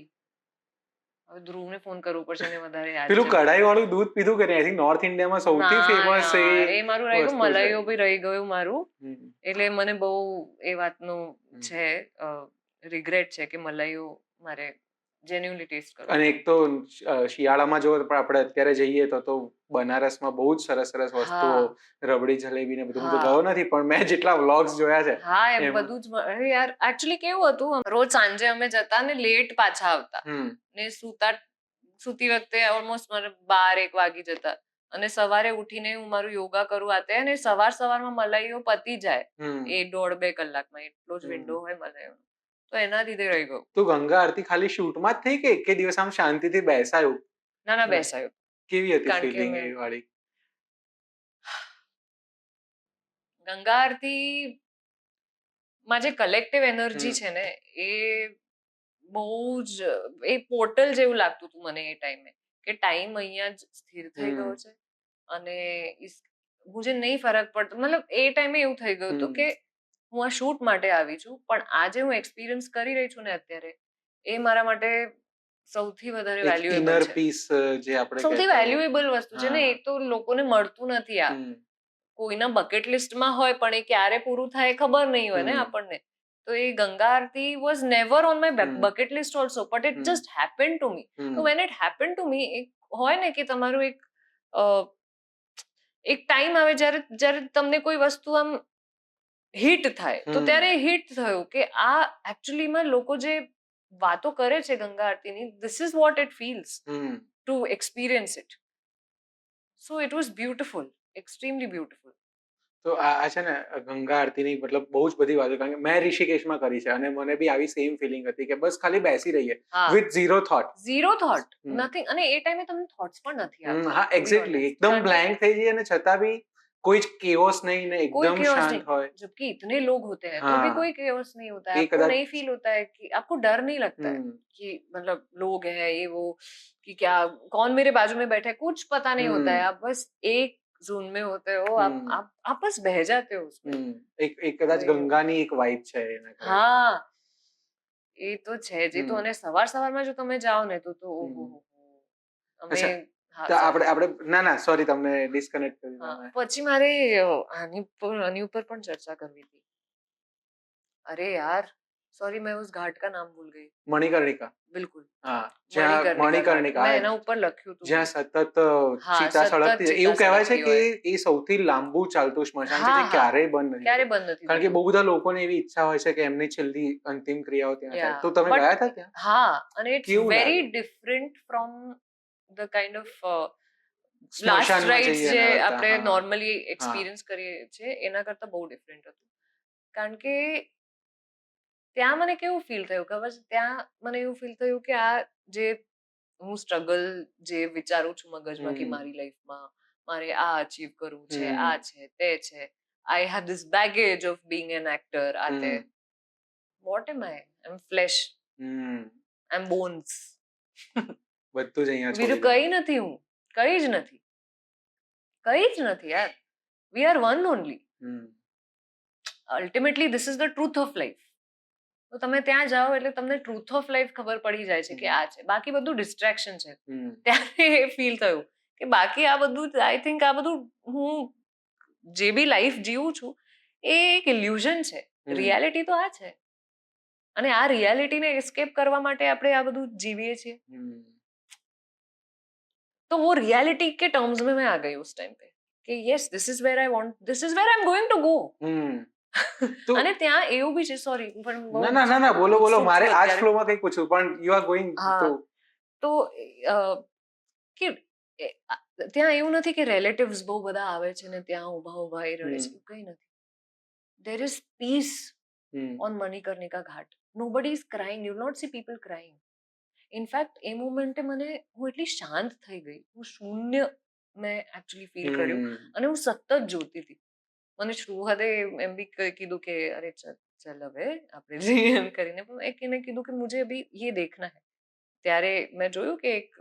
હવે ધ્રુવને ફોન કરવું પડશે, એને વધારે યાદ પેલું છે. કઢાઈ વાળું દૂધ પીધું કે નહીં? આઈ થિંક નોર્થ ઇન્ડિયામાં સૌથી ના ફેમસ યાર, એ મારું રહી ગયું, વસ્તુ છે. મલાઈઓ બી રહી ગયું મારું. હમ. એટલે મને બહુ એ વાતનું છે રિગ્રેટ છે કે મલાઈઓ મારે જેન્યુઅલી ટેસ્ટ કરવું. અને એક તો શિયાળામાં જો આપણે અત્યારે જઈએ તો બનારસમાં બહુ જ સરસ સરસ વસ્તુઓ, રબડી જલેબી ને બધું. હું તો હા. ગયો નથી, પણ મેં જેટલા વ્લોગ્સ જોયા છે હા, એમ એમાં. બધું જ અરે યાર, એકચ્યુઅલી કેવું હતું, રોજ સાંજે અમે જતા ને લેટ પાછા આવતા, હમ, ને સુતી વખતે ઓલમોસ્ટ મને 12-1 વાગી જતા. અને સવારે ઉઠીને હું મારું યોગા કરું આતે, અને સવારમાં મલાઈઓ પતી જાય હમ. એ 1.5-2 કલાકમાં, એટલો જ વિન્ડો હોય મલાઈઓ. તો એના લીધે રહી ગયું. તો ગંગા આરતી ખાલી શૂટમાં જ થઈ કે એક દિવસ આમ શાંતિથી બેસાયું? ના બેસાયું. કેવી હતી કારણ કે ફિલિંગ અમે એ વાળી? ગંગા આરતી માં જે કલેક્ટિવ એનર્જી છે ને, એ બહુ જ, એ પોર્ટલ જેવું લાગતું હતું મને એ ટાઈમે, કે ટાઈમ અહીંયા જ સ્થિર થઈ ગયો છે. અને મુझे નહીં ફરક પડતો, મતલબ એ ટાઈમે એવું થઈ ગયું હતું કે હું આ શૂટ માટે આવી છું, પણ આજે હું એક્સપિરિયન્સ કરી રહી છું ને અત્યારે, એ મારા માટે સૌથી વધારે વેલ્યુએબલ ઇનર છે. પીસ જે આપણે સૌથી કહેતા હોઈએ. વેલ્યુએબલ વસ્તુ છે ને, એ તો લોકોને મળતું નથી. આ કોઈના બકેટ લિસ્ટમાં હોય, પણ એ ક્યારે પૂરું થાય ખબર નહીં હોય ને આપણને. તો એ Ganga Aarti was never on my bucket list also, but it just happen to me. તો when it happen to me, હોય ને કે તમારું એક ટાઈમ આવે જ્યારે તમને કોઈ વસ્તુ આમ હિટ થાય, તો ત્યારે હિટ થયું કે આ એકચ્યુઅલીમાં લોકો જે વાતો કરે છે ગંગા આરતીની, this is what it feels to experience it. So it was beautiful, extremely beautiful. તો આ છે ને ગંગા આરતીની મતલબ બહુ જ બધી વાતો, કારણ કે મેં ઋષિકેશમાં કરી છે અને મને બી આવી સેમ ફિલિંગ હતી કે બસ ખાલી બેસી રહીએ વિથ ઝીરો થોટ. નથિંગ. અને એ ટાઈમે તમને થોટ્સ પણ નથી આવતા. હા, એક્ઝેક્ટલી, એકદમ બ્લેન્ક થઈ જઈએ, અને છતાં બી કોઈ જ કેઓસ નહીં ને एकदम शांत હોય. जबकि इतने लोग होते हैं तो भी कोई केओस नहीं होता है. ये आपको कदाच- नहीं फील होता है कि आपको डर नहीं लगता है कि मतलब लोग हैं ये वो, कि क्या कौन मेरे बाजू में बैठा है, कुछ पता नहीं होता है. आप बस एक जोन में होते हो, आप बस बह जाते हो उसमें. એક કદાચ ગંગાની એક વાઇબ છે એના. હા, એ તો છે જ. એ તો, અને સવારમાં જો તમે જાઓ ને તો ઓહો, અમે અચ્છા. હા તો sorry. આપણે ના સોરી તમને ડિસ્કનેક્ટ કરી હા, દીધા. પછી મારે આની ઉપર પણ ચર્ચા કરવી હતી. અરે યાર સોરી मैं उस घाट का नाम भूल गई. મણિકર્ણિકા. बिल्कुल. હા, જ્યાં મણિકર્ણિકા મેં એના ઉપર લખ્યું હતું. જ્યાં સતત હા, ચિતા સતત સળગતી જાય. ચિતા એવું કહેવાય છે સળગતી કે હોય. એ સૌથી લાંબુ ચાલતું સ્મશાન છે હા, જે હા. ક્યારેય બંધ નહીં ક્યારે થતું. બંધ નથી કારણ કે થતું. બહુ બધા લોકોને એવી ઈચ્છા હોય છે કે એમની છેલ્લી અંતિમ ક્રિયાઓ ત્યાં થાય. Yeah, તો તમે but ગયા હતા ત્યાં? હા, અને ઇટ્સ કેવું વેરી લાગ્યું? Different from the kind of last સ્મશાનમાં રાઇટ્સ જઈએ જે એના કરતા. આપણે હા. નોર્મલી હા. એક્સપિરિયન્સ કરીએ છીએ એના કરતા બહુ ડિફરન્ટ હતું. કારણ કે ત્યાં મને કેવું ફીલ થયું ખબર છે, ત્યાં મને એવું ફીલ થયું કે આ જે હું સ્ટ્રગલ જે વિચારું છું મગજમાં કે મારી લાઈફમાં મારે આ અચીવ કરવું છે, આ છે તે છે, I have this baggage of being an actor, આ તે what am I am flesh, I am bones, બધું જ અહીંયા બીજું છોડી કઈ નથી, હું કઈ જ નથી, કઈ જ નથી યાર. We are one only. Ultimately this is the truth of life. તો તમે ત્યાં જાઓ એટલે તમને ટ્રુથ ઓફ લાઈફ ખબર પડી જાય છે કે આ છે, બાકી બધું ડિસ્ટ્રેક્શન છે. ત્યારે એ ફીલ થયું કે બાકી આ બધું આઈ થિંક આ બધું હું જે બી લાઈફ જીવું છું એ એક ઇલ્યુઝન છે. રિયાલિટી તો આ છે, અને આ રિયાલિટીને એસ્કેપ કરવા માટે આપણે આ બધું જીવીએ છીએ. तो वो रियलिटी के टर्म्स में मैं आ गई उस टाइम पे कि yes this is where I want, this is where I am going to go. અને ત્યાં એવું બી છે, સોરી પણ ના ના બોલો મારે આ જ ફ્લોમાં કંઈ પૂછ્યું પણ યુ આર ગોઈંગ તો કે ત્યાં એવું નથી કે રિલેટિવ્સ બહુ બધા આવે છે ને ત્યાં ઊભા એ રડે છે, કંઈ નથી. There is peace on Manikarnika Ghat. Nobody is crying, you not see people crying. In fact એ મોમેન્ટે મને હું એટલી શાંત થઈ ગઈ, હું શૂન્ય મેં એકચ્યુઅલી ફીલ કર્યું, અને હું સતત જોતી હતી. મને શ્રુહદે એમ બી કીધું કે અરે ચલ હવે આપણે જઈએ એમ કરીને, પણ એક એને કીધું કે મુझे अभी ये देखना है. ત્યારે મેં જોયું કે એક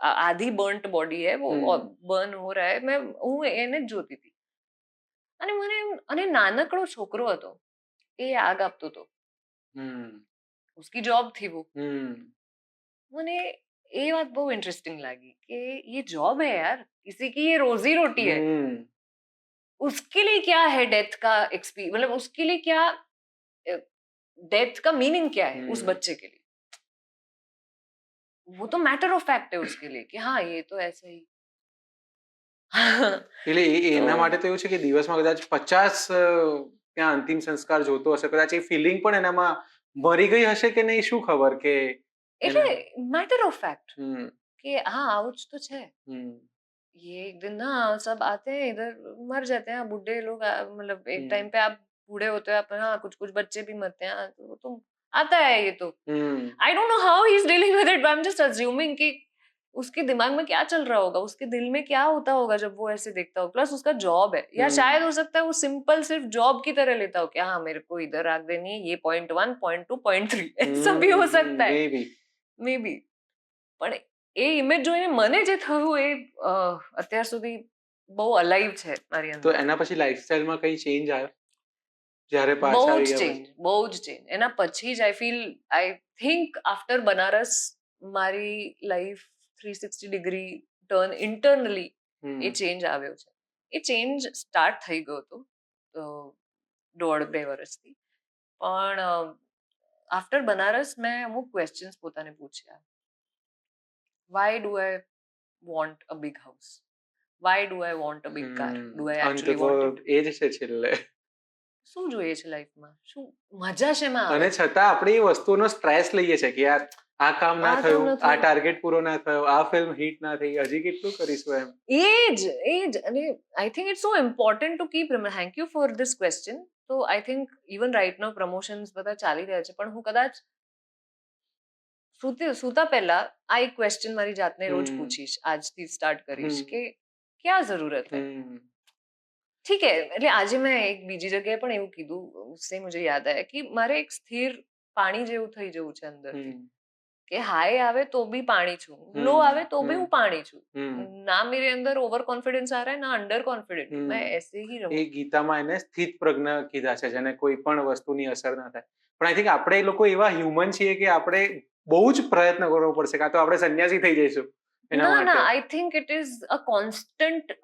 આધી બર્ન્ટ બોડી હે, वो બર્ન હો રહા હે, હું એને જ જોતી હતી. અને મને અને નાનકડો છોકરો હતો, એ આગ આપતો હતો, उसकी जॉब थी वो. મને એ વાત બહુ ઇન્ટરેસ્ટિંગ લાગી કે ये जॉब है यार, किसी की ये रोजी रोटी है, उसके लिए क्या है डेथ का एक्सपीरियंस, मतलब उसके लिए क्या डेथ का मीनिंग क्या है उस बच्चे के लिए, वो तो मैटर ऑफ फैक्ट है उसके लिए कि हाँ ये तो ऐसे ही. એટલે એના માટે તો એવું છે કે દિવસમાં કદાચ 50 ત્યાં અંતિમ સંસ્કાર જોતો હશે, કદાચ એ ફિલિંગ પણ એનામાં મરી ગઈ હશે કે નહીં, શું ખબર. કે એટલે मैटर ऑफ फैक्ट कि हाँ आउच तो है, ये एक दिन ना सब आते हैं इधर, मर जाते हैं बूढ़े लोग, मतलब एक टाइम पे आप बूढ़े होते हो आप, हाँ कुछ कुछ बच्चे भी मरते हैं, तो आता है ये तो. I don't know how he is dealing with it, I am just assuming कि उसके दिमाग में क्या चल रहा होगा, उसके दिल में क्या होता होगा जब वो ऐसे देखता हो. प्लस उसका जॉब है, या शायद हो सकता है वो सिंपल सिर्फ जॉब की तरह लेता हो कि हाँ मेरे को इधर आग देनी है, ये पॉइंट 1 पॉइंट 2 पॉइंट 3, ऐसा भी हो सकता है मे बी. પણ એ ઇમેજ જોઈને મને જે થયું એ અત્યાર સુધી બહુ અલાઈવ છે મારી અંદર. તો એના પછી લાઈફસ્ટાઈલમાં કઈ ચેન્જ આવ્યો જ્યારે પાછા આવી ગયા? બહુ જ ચેન્જ. એના પછી જ આઈ થિંક આફ્ટર બનારસ મારી લાઈફ 360 ડિગ્રી ટર્ન ઇન્ટરનલી એ ચેન્જ આવ્યો છે. એ ચેન્જ સ્ટાર્ટ થઈ ગયો હતો 1.5-2 વર્ષથી, પણ આફ્ટર બનારસ મેં અમુક ક્વેશ્ચન્સ પોતાને પૂછ્યા. Why do I want a big house? Why do I want a big car? Do I actually want it? એ જ છે છેલ્લે. શું જોઈએ છે લાઈફમાં? શું મજા શેમાં આવે? અને છતાં આપણે એ વસ્તુનો સ્ટ્રેસ લઈએ છે કે યાર આ કામ ના થયું, આ ટાર્ગેટ પૂરો ના થયો, આ ફિલ્મ હિટ ના થઈ, હજી કેટલું કરીશું એમ. એ જ અને I think it's so important to keep remember. Thank you for this question. તો I think even right now promotions બધા ચાલી રહ્યા છે, પણ હું કદાચ સૂતા પહેલા આ એક ક્વેશ્ચન મારી જાતને રોજ પૂછીશ, આજથી સ્ટાર્ટ કરીશ કે ક્યાં જરૂરત હે. ઠીક હે, એટલે આજે મેં એક બીજી જગ્યાએ પણ એવું કીધું, उससे मुझे याद आया कि મારે એક સ્થિર પાણી જેવું થઈ જવું છે અંદરથી કે હાઈ આવે તો બી પાણી છું, લો આવે તો બી હું પાણી છું, ના मेरे अंदर ओवर कॉन्फिडेंस आ रहा है ना अंडर कॉन्फिडेंट, मैं ऐसे ही रहूं. એ ગીતામાં એને સ્થિત પ્રજ્ઞ કીધા છે, જેને કોઈ પણ વસ્તુની અસર ના થાય. પણ આઈ થિંક આપણે લોકો એવા હ્યુમન છીએ કે આપણે બહુ જ પ્રયત્ન કરવો પડશે, કાં તો આપણે સંન્યાસી થઈ જઈશું એના ના માટે I think it is a constant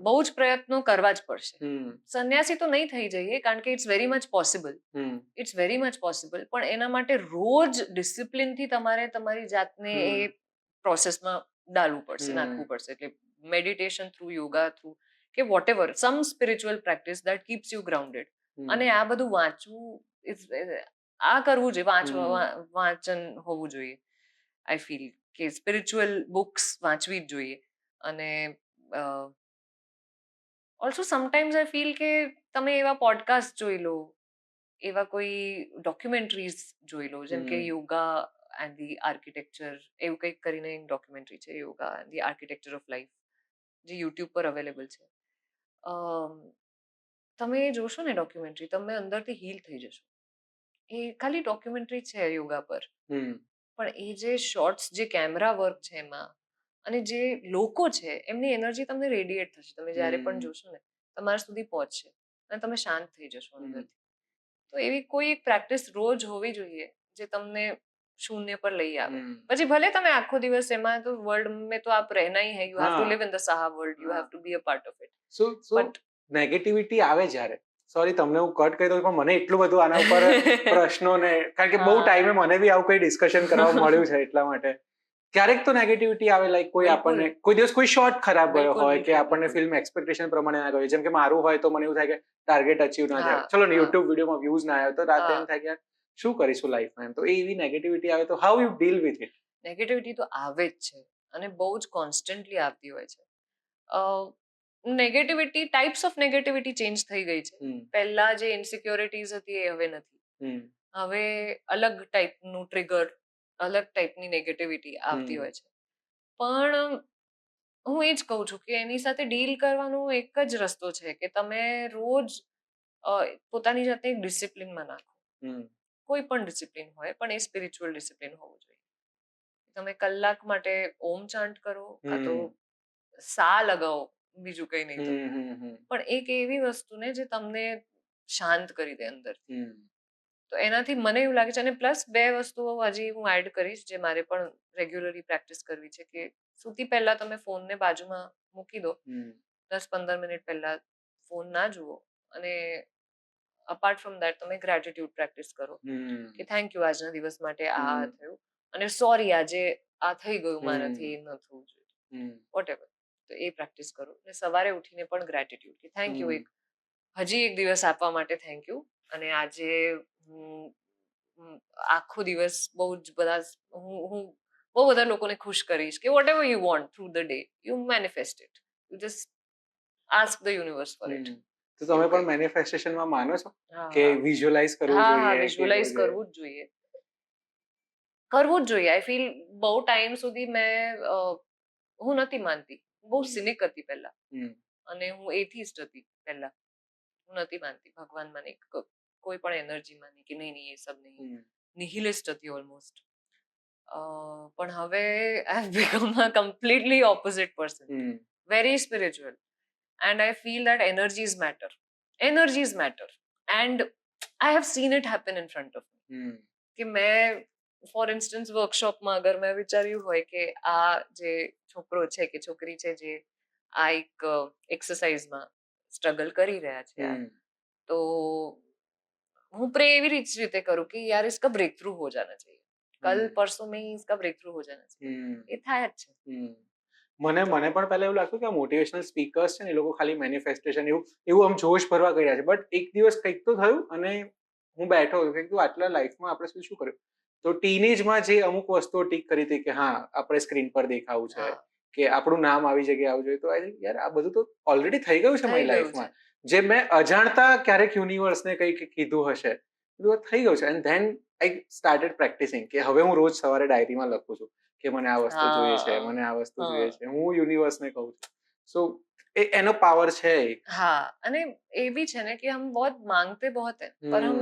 બહુ જ પ્રયત્નો કરવા જ પડશે. સંન્યાસી તો નહીં થઈ જઈએ કારણ કે it's very much possible, it's very much possible, પણ એના માટે રોજ ડિસિપ્લિનથી તમારે તમારી જાતને એ પ્રોસેસમાં ડાલવું પડશે, નાખવું પડશે. એટલે મેડિટેશન થ્રુ, યોગા થ્રુ, કે whatever, some spiritual practice that keeps you grounded. અને આ બધું વાંચવું, આ કરવું જોઈએ, વાંચન હોવું જોઈએ. આઈ ફીલ કે સ્પિરિચ્યુઅલ બુક્સ વાંચવી જ જોઈએ. અને ઓલ્સો સમટાઈમ્સ આઈ ફીલ કે તમે એવા પોડકાસ્ટ જોઈ લો, એવા કોઈ ડોક્યુમેન્ટરીઝ જોઈ લો, જેમ કે યોગા એન્ડ ધી આર્કિટેક્ચર, એવું કંઈક કરીને એક ડોક્યુમેન્ટરી છે, yoga and the architecture of life, જે યુટ્યુબ પર અવેલેબલ છે. તમે એ જોશો ને ડોક્યુમેન્ટરી, તમે અંદરથી હીલ થઈ જશો. એ ખાલી ડોક્યુમેન્ટરી છે યોગા પર, પણ એ જે શોર્ટ્સ, જે કેમેરા વર્ક છે એમાં, અને જે લોકો છે એમની એનર્જી તમને રેડિએટ થશે. તમે જ્યારે પણ જોશો ને તમારા સુધી પહોંચશે અને તમે શાંત થઈ જશો અંદરથી. તો એવી કોઈ એક પ્રેક્ટિસ રોજ હોવી જોઈએ જે તમને શૂન્ય પર લઈ આવે. પછી ભલે તમે આખો દિવસ એમાં, તો વર્લ્ડ में तो आप रहना ही है, you have to live in the Saha world, you have to be a part of it. So negativity આવે જ્યારે, સોરી તમને હું કટ કરી દઉં, પણ મને એટલું બધું આના ઉપર પ્રશ્નો ને, કારણ કે બહુ ટાઈમે મને બી આવું કોઈ ડિસ્કશન કરવા મળ્યું છે, એટલા માટે ક્યારેક તો નેગેટિવિટી આવે, લાઈક કોઈ આપણને કોઈ દિવસ કોઈ શોર્ટ ખરાબ ગયો હોય કે આપણને ફિલ્મ એક્સપેક્ટેશન પ્રમાણે ના ગયો. જેમ કે મારું હોય તો મને એવું થાય કે ટાર્ગેટ અચીવ ના થાય, ચલો ને યુટ્યુબ વિડીયોમાં વ્યૂઝ ના આવ્યો તો રાતે એમ થાય કે યાર શું કરીશું લાઈફમાં. એમ તો એવી નેગેટિવિટી આવે તો how you deal with it? Negativity તો આવે જ છે અને બહુ જ કોન્સ્ટન્ટલી આવતી હોય છે. Negativity, types of negativity change થઈ ગઈ છે. પહેલા જે ઇન્સિક્યોરિટીઝ હતી એ હવે નથી. હવે અલગ ટાઈપનું ટ્રિગર, અલગ ટાઈપની નેગેટિવિટી આવતી હોય છે. પણ હું એ જ કહું છું કે એની સાથે ડીલ કરવાનો એક જ રસ્તો છે કે તમે રોજ પોતાની જાતે એક ડિસિપ્લિનમાં નાખો. કોઈ પણ ડિસિપ્લિન હોય, પણ એ સ્પિરિચ્યુઅલ ડિસિપ્લિન હોવું જોઈએ. તમે કલાક માટે ઓમ ચાન્ટ કરો, કાં તો સા લગાવો, બીજું કઈ નહીં તો, પણ એક એવી વસ્તુ ને જે તમને શાંત કરી દે અંદરથી. તો એનાથી મને એવું લાગે છે. અને પ્લસ બે વસ્તુઓ હજી હું એડ કરીશ જે મારે પણ રેગ્યુલરલી પ્રેક્ટિસ કરવી છે, કે સૌથી પહેલા તમે ફોનને બાજુમાં મૂકી દો, 10-15 મિનિટ પહેલા ફોન ના જુઓ, અને અપાર્ટ ફ્રોમ દેટ તમે ગ્રેટિટ્યુડ પ્રેક્ટિસ કરો કે થેન્ક યુ આજના દિવસ માટે આ થયું, અને સોરી આજે આ થઈ ગયું મારાથી, એ ન થવું જોઈએ, વોટ એવર. તો એ પ્રેક્ટિસ કરો. અને સવારે ઉઠીને પણ ગ્રેટિટ્યુડ કે થેન્ક યુ, એક હજી એક દિવસ આપવા માટે થેન્ક યુ. અને આજે હું આખો દિવસ બહુ જ બધા, હું બહુ બધા લોકોને ખુશ કરીશ, કે whatever you want through the day, you manifest it, you just ask the universe for it. તો તમે પણ મેનિફેસ્ટેશનમાં માનો છો કે વિઝ્યુઅલાઇઝ કરવું જોઈએ? હા, વિઝ્યુઅલાઇઝ કરવું જ જોઈએ, કરવું જ જોઈએ. આઈ ફીલ બહુ ટાઈમ સુધી હું નથી માનતી, બહુ સિનિક હતી પહેલા, અને હું એથિસ્ટ હતી પહેલા. હું નથી માનતી ભગવાનમાં, નહીં કોઈ પણ એનર્જીમાં, નહીં કે નહીં એ સબ નહીં, નિહિલિસ્ટ હતી ઓલમોસ્ટ. પણ હવે I have become a completely opposite person, very spiritual. And I feel that energies matter, energies matter. And I have seen it happen in front of me. કે મેં ફોર ઇન્સ્ટન્સ વર્કશોપમાં અગર મેં વિચાર્યું હોય કે આ જે છોકરો છે કે છોકરી છે જે આ એક એક્સરસાઇઝમાં સ્ટ્રગલ કરી રહ્યા છે, તો હું પ્રે એવી રીતે કરું કે યાર इसका ब्रेक थ्रू हो जाना चाहिए, कल परसों में ही इसका ब्रेक थ्रू हो जाना चाहिए. એ થાય જ છે. મને પણ પહેલા એવું લાગતું કે મોટિવેશનલ સ્પીકર્સ છે ને, એ લોકો ખાલી મેનિફેસ્ટેશન એવું આમ જોશ ભરવા કર્યા છે. બટ એક દિવસ કંઈક તો થયું, અને હું બેઠો હતો કે આટલા લાઈફમાં આપણે શું કર્યું. તો ટીનેજમાં જે અમુક વસ્તુઓ ટીક કરી હતી કે હા આપણે સ્ક્રીન પર દેખાવું છે, કે આપણું નામ આવી જગ્યાએ આવવું જોઈએ, તો આઈ થિંક યાર આ બધું તો ઓલરેડી થઈ ગયું છે મારી લાઈફમાં. જે મેં અજાણતા ક્યારેક યુનિવર્સને કંઈક કીધું હશે, બધું થઈ ગયું છે. And then I started practising, કે હવે હું રોજ સવારે ડાયરીમાં લખું છું કે મને આ વસ્તુ જોઈએ છે, મને આ વસ્તુ જોઈએ છે. હું યુનિવર્સને કહું છું. સો એનો પાવર છે. હા, અને એ भी છે ને કે હમ बहुत मांगते बहुत है, पर हम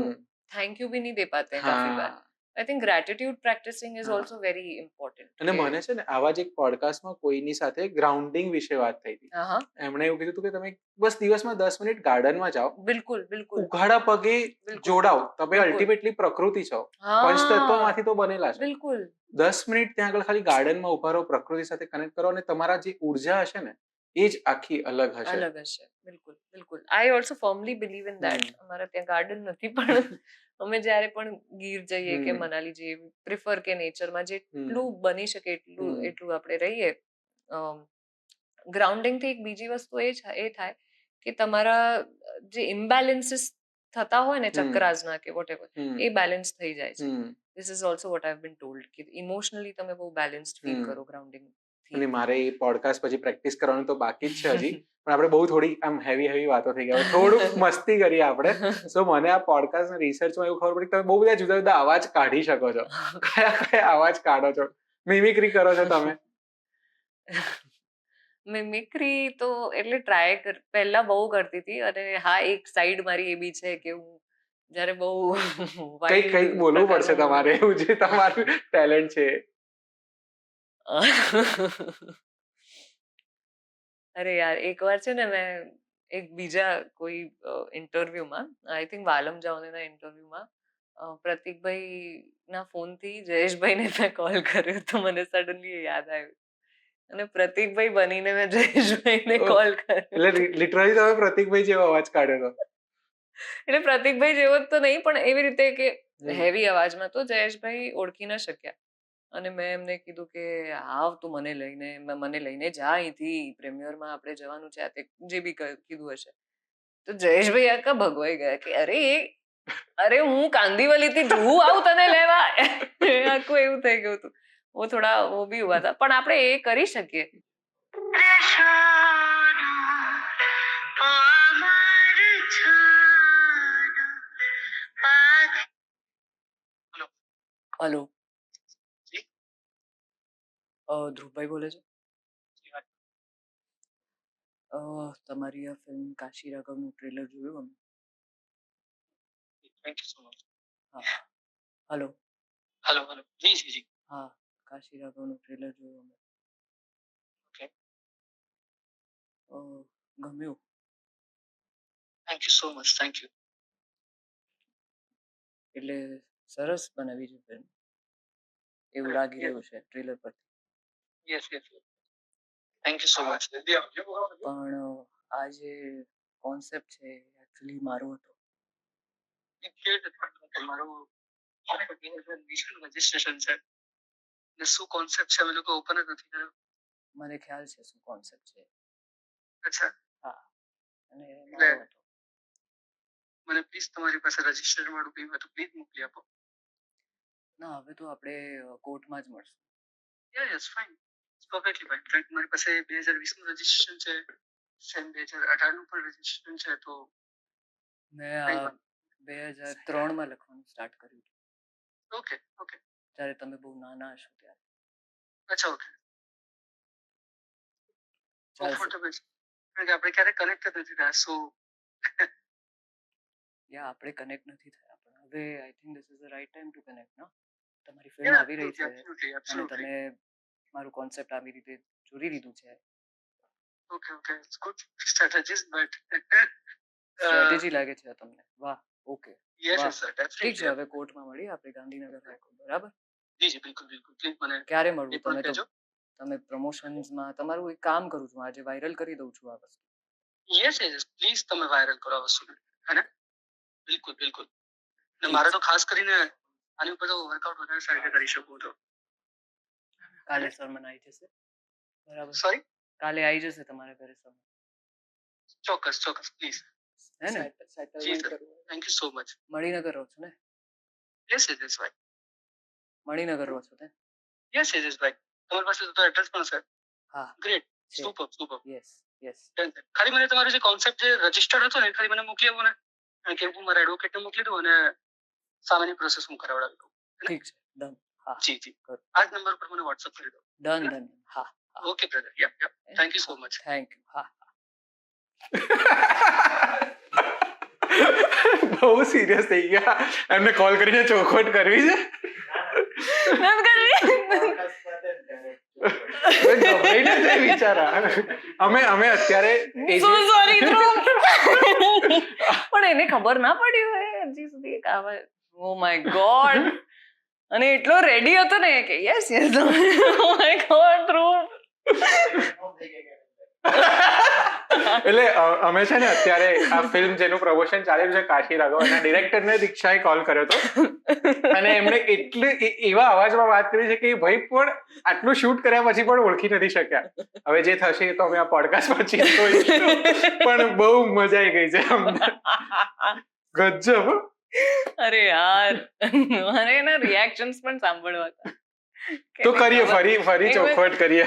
थैंक यू भी नहीं दे पाते हैं काफी बार. I think gratitude practicing is હા. Also very important. અને મને છે ને આવા જ એક પોડકાસ્ટમાં કોઈની સાથે ગ્રાઉન્ડિંગ વિશે વાત થઈ હતી. હા, એમણે એવું કીધું હતું કે તમે બસ દિવસમાં 10 મિનિટ ગાર્ડનમાં જાઓ, બિલકુલ બિલકુલ ઉઘાડા પગે બિલકુલ. જોડાઓ. તમે બિલકુલ. અલ્ટિમેટલી પ્રકૃતિ છો, હા પંચતત્વમાંથી તો બનેલા છો. બિલકુલ 10 મિનિટ ત્યાં આગળ ખાલી ગાર્ડનમાં ઉભા રહો, પ્રકૃતિ સાથે કનેક્ટ કરો, અને તમારા જે ઉર્જા હશે ને એ જ આખી અલગ હશે. અલગ હશે. બિલકુલ બિલકુલ. I also ફર્મલી believe in that. અમારા ત્યાં ગાર્ડન નથી પણ અમે જ્યારે પણ ગીર જઈએ કે મનાલી જઈએ, પ્રિફર કે નેચરમાં જેટલું બની શકે એટલું આપણે રહીએ. ગ્રાઉન્ડિંગ થી એક બીજી વસ્તુ એ થાય કે તમારા જે ઇમ્બેલેન્સીસ થતા હોય ને ચક્રાસના કે વોટેવર, એ બેલેન્સ થઈ જાય છે. This is also what I have been told કે ઇમોશનલી તમે બહુ બેલેન્સ્ડ ફીલ કરો ગ્રાઉન્ડિંગ. અને મારે એ પોડકાસ્ટ પછી પ્રેક્ટિસ કરવાનું તો બાકી જ છે હજી, પણ આપણે બહુ થોડી આમ હેવી વાતો થઈ ગયા, થોડુંક મસ્તી કરીએ આપણે. સો મને આ પોડકાસ્ટ રિસર્ચમાં એવું ખબર પડી કે તમે બહુ બધા જુદા જુદા અવાજ કાઢી શકો છો. કયા અવાજ કાઢો છો? મિમિક્રી કરો છો તમે? મિમિક્રી તો એટલે ટ્રાય પહેલા બહુ કરતી હતી, અને હા એક સાઈડ મારી એ બી છે કે હું જ્યારે બહુ કઈક બોલવું પડશે તમારે, એવું જે તમારું ટેલેન્ટ છે. અરે યાર, એકવાર છે ને મેં એક બીજા કોઈ ઇન્ટરવ્યુમાં, આઈ થિંક વાલમ જાવનેના ઇન્ટરવ્યુમાં, પ્રતિકભાઈ ના ફોનથી જયેશભાઈને મેં કોલ કર્યો તો મને સડનલી યાદ આવ્યું, અને પ્રતિકભાઈ બનીને મેં જયેશભાઈને કોલ કર્યો. એટલે લિટરલી તમે પ્રતિકભાઈ જેવો અવાજ કાઢ્યો હતો? એટલે પ્રતિકભાઈ જેવો તો નહીં, પણ એવી રીતે કે હેવી અવાજમાં. તો જયેશભાઈ ઓળખી ન શક્યા, અને મેં એમને કીધું કે આવ તું મને લઈને જા અહીંથી, પ્રીમિયરમાં આપણે જવાનું છે, જે બી કીધું હશે. તો જયેશભાઈ આખા ભગવાઈ ગયા કે અરે હું કાંદીવલીથી હું આવું તને લેવા. આખું એવું થઈ ગયું હતું. वो थोड़ा वो भी हुआ था, પણ આપણે એ કરી શકીએ. હેલો, ધ્રુવભાઈ બોલે છે? તમારી આ ફિલ્મ કાશી રાઘવનું ટ્રેલર જોયું અમે. હા, હેલો જી જી જી. હા, કાશી રાઘવનું ટ્રેલર જોયું અમે. ઓકે, ગમ્યું. Thank you so much. Thank you. એટલે સરસ બનાવી છે ફિલ્મ, એવું લાગી રહ્યું છે ટ્રેલર પરથી. Yes yes, thank you so much. પણ આ જે કોન્સેપ્ટ છે એકચ્યુઅલી મારો હતો. તમારું રજિસ્ટ્રેશન છે ને શું કોન્સેપ્ટ છે અમે લોકો ઓપન જ નથી કર્યો. મને ખ્યાલ છે શું કોન્સેપ્ટ છે. અચ્છા, હા. અને મારો હતો. મને પ્લીઝ તમારી પાસે રજિસ્ટ્રેશન વાળું કંઈ હોય તો પ્લીઝ મોકલી આપો. ના, હવે તો આપણે કોર્ટમાં જ મળશું. Yes fine, perfectly fine. કારણ કે મારી પાસે 2020 નું રજિસ્ટ્રેશન છે, સેમ 2018 નું પણ રજિસ્ટ્રેશન છે. તો મેં 2003 માં લખવાનું સ્ટાર્ટ કર્યું. ઓકે ઓકે, જ્યારે તમે બહુ નાના હશો ત્યારે. અચ્છા, ઓકે. કમ્ફર્ટેબલ છે, કારણ કે આપણે ક્યારેય કનેક્ટ જ નથી થયા. સો યા આપણે કનેક્ટ નથી થયા, પણ હવે I think this is the right time to connect. ના, તમારી ફિલ્મ આવી રહી છે અને તમે મારું કોન્સેપ્ટ આવી રીતે ચોરી લીધું છે. Okay okay, it's good strategies, but strategy લાગે છે તમને? વાહ, ઓકે. યસ સર, ઠીક છે, હવે કોર્ટમાં મળીએ આપણે, ગાંધીનગર હાઈકોર્ટ. બરાબર? જી જી, બિલકુલ બિલકુલ. પ્લીઝ મને ક્યારે મળવું? તમે પ્રમોશન્સમાં તમારું એક કામ કરું છું, આજે વાયરલ કરી દઉં છું આ વસ્તુ. યસ યસ, પ્લીઝ તમે વાયરલ કરો આ વસ્તુ, હે ને? બિલકુલ બિલકુલ. ને મારે તો ખાસ કરીને આની ઉપર તો વર્કઆઉટ વધારે સારી રીતે કરી શકું તો કાલે સર મને આવી જશે. બરાબર? સોરી, કાલે આવી જશે તમારા ઘરે સર? ચોક્કસ ચોક્કસ, પ્લીઝ. હે ને? જી sir, thank you so much. Maninagar રહો છો ને? યસ યસ ભાઈ. મણિનગર રહો છો ને? યસ યસ ભાઈ. તમારી પાસે તો એડ્રેસ પણ છે? હા. Great, super super. Yes yes. ખાલી મને તમારો જે કોન્સેપ્ટ જે રજિસ્ટર્ડ હતો ને, ખાલી મને મોકલી આપો ને, કારણ કે હું મારા એડવોકેટને મોકલી દઉં અને સામેની પ્રોસેસ હું કરાવડાવી દઉં. ઠીક છે, ડન. હા જી જી, આ જ નંબર પર મને વોટ્સઅપ કરી દો. Done done. હા, okay brother. Yup yup, thank you so much. Thank you. હા. બહુ સિરિયસ થઈ ગયા, એમને કોલ કરીને ચોખવટ કરવી છે. ગભરાઈને જ વિચારા. અમે અત્યારે સોરી પણ એને ખબર ના પડી હોય હજી સુધી એક આવે. Oh my God. અને એટલો રેડી હતો ને કે yes yes oh my God Dhruv. એટલે અમે છે ને અત્યારે આ ફિલ્મ જેનું પ્રમોશન ચાલી રહ્યું છે કાશી રાઘવ, એના ડિરેક્ટરને દીક્ષાએ કોલ કર્યો હતો અને એમણે એવા અવાજમાં વાત કરી છે કે એ ભાઈ પણ આટલું શૂટ કર્યા પછી પણ ઓળખી નથી શક્યા. હવે જે થશે એ તો અમે આ પોડકાસ્ટ પછી જોઈશું, પણ બહુ મજા આવી ગઈ છે અમને. ગજબ. અરે યાર મારે એના રિએક્શન્સ પણ સાંભળવા હતા. તો કરીએ ફરી ચોખવટ કરીએ.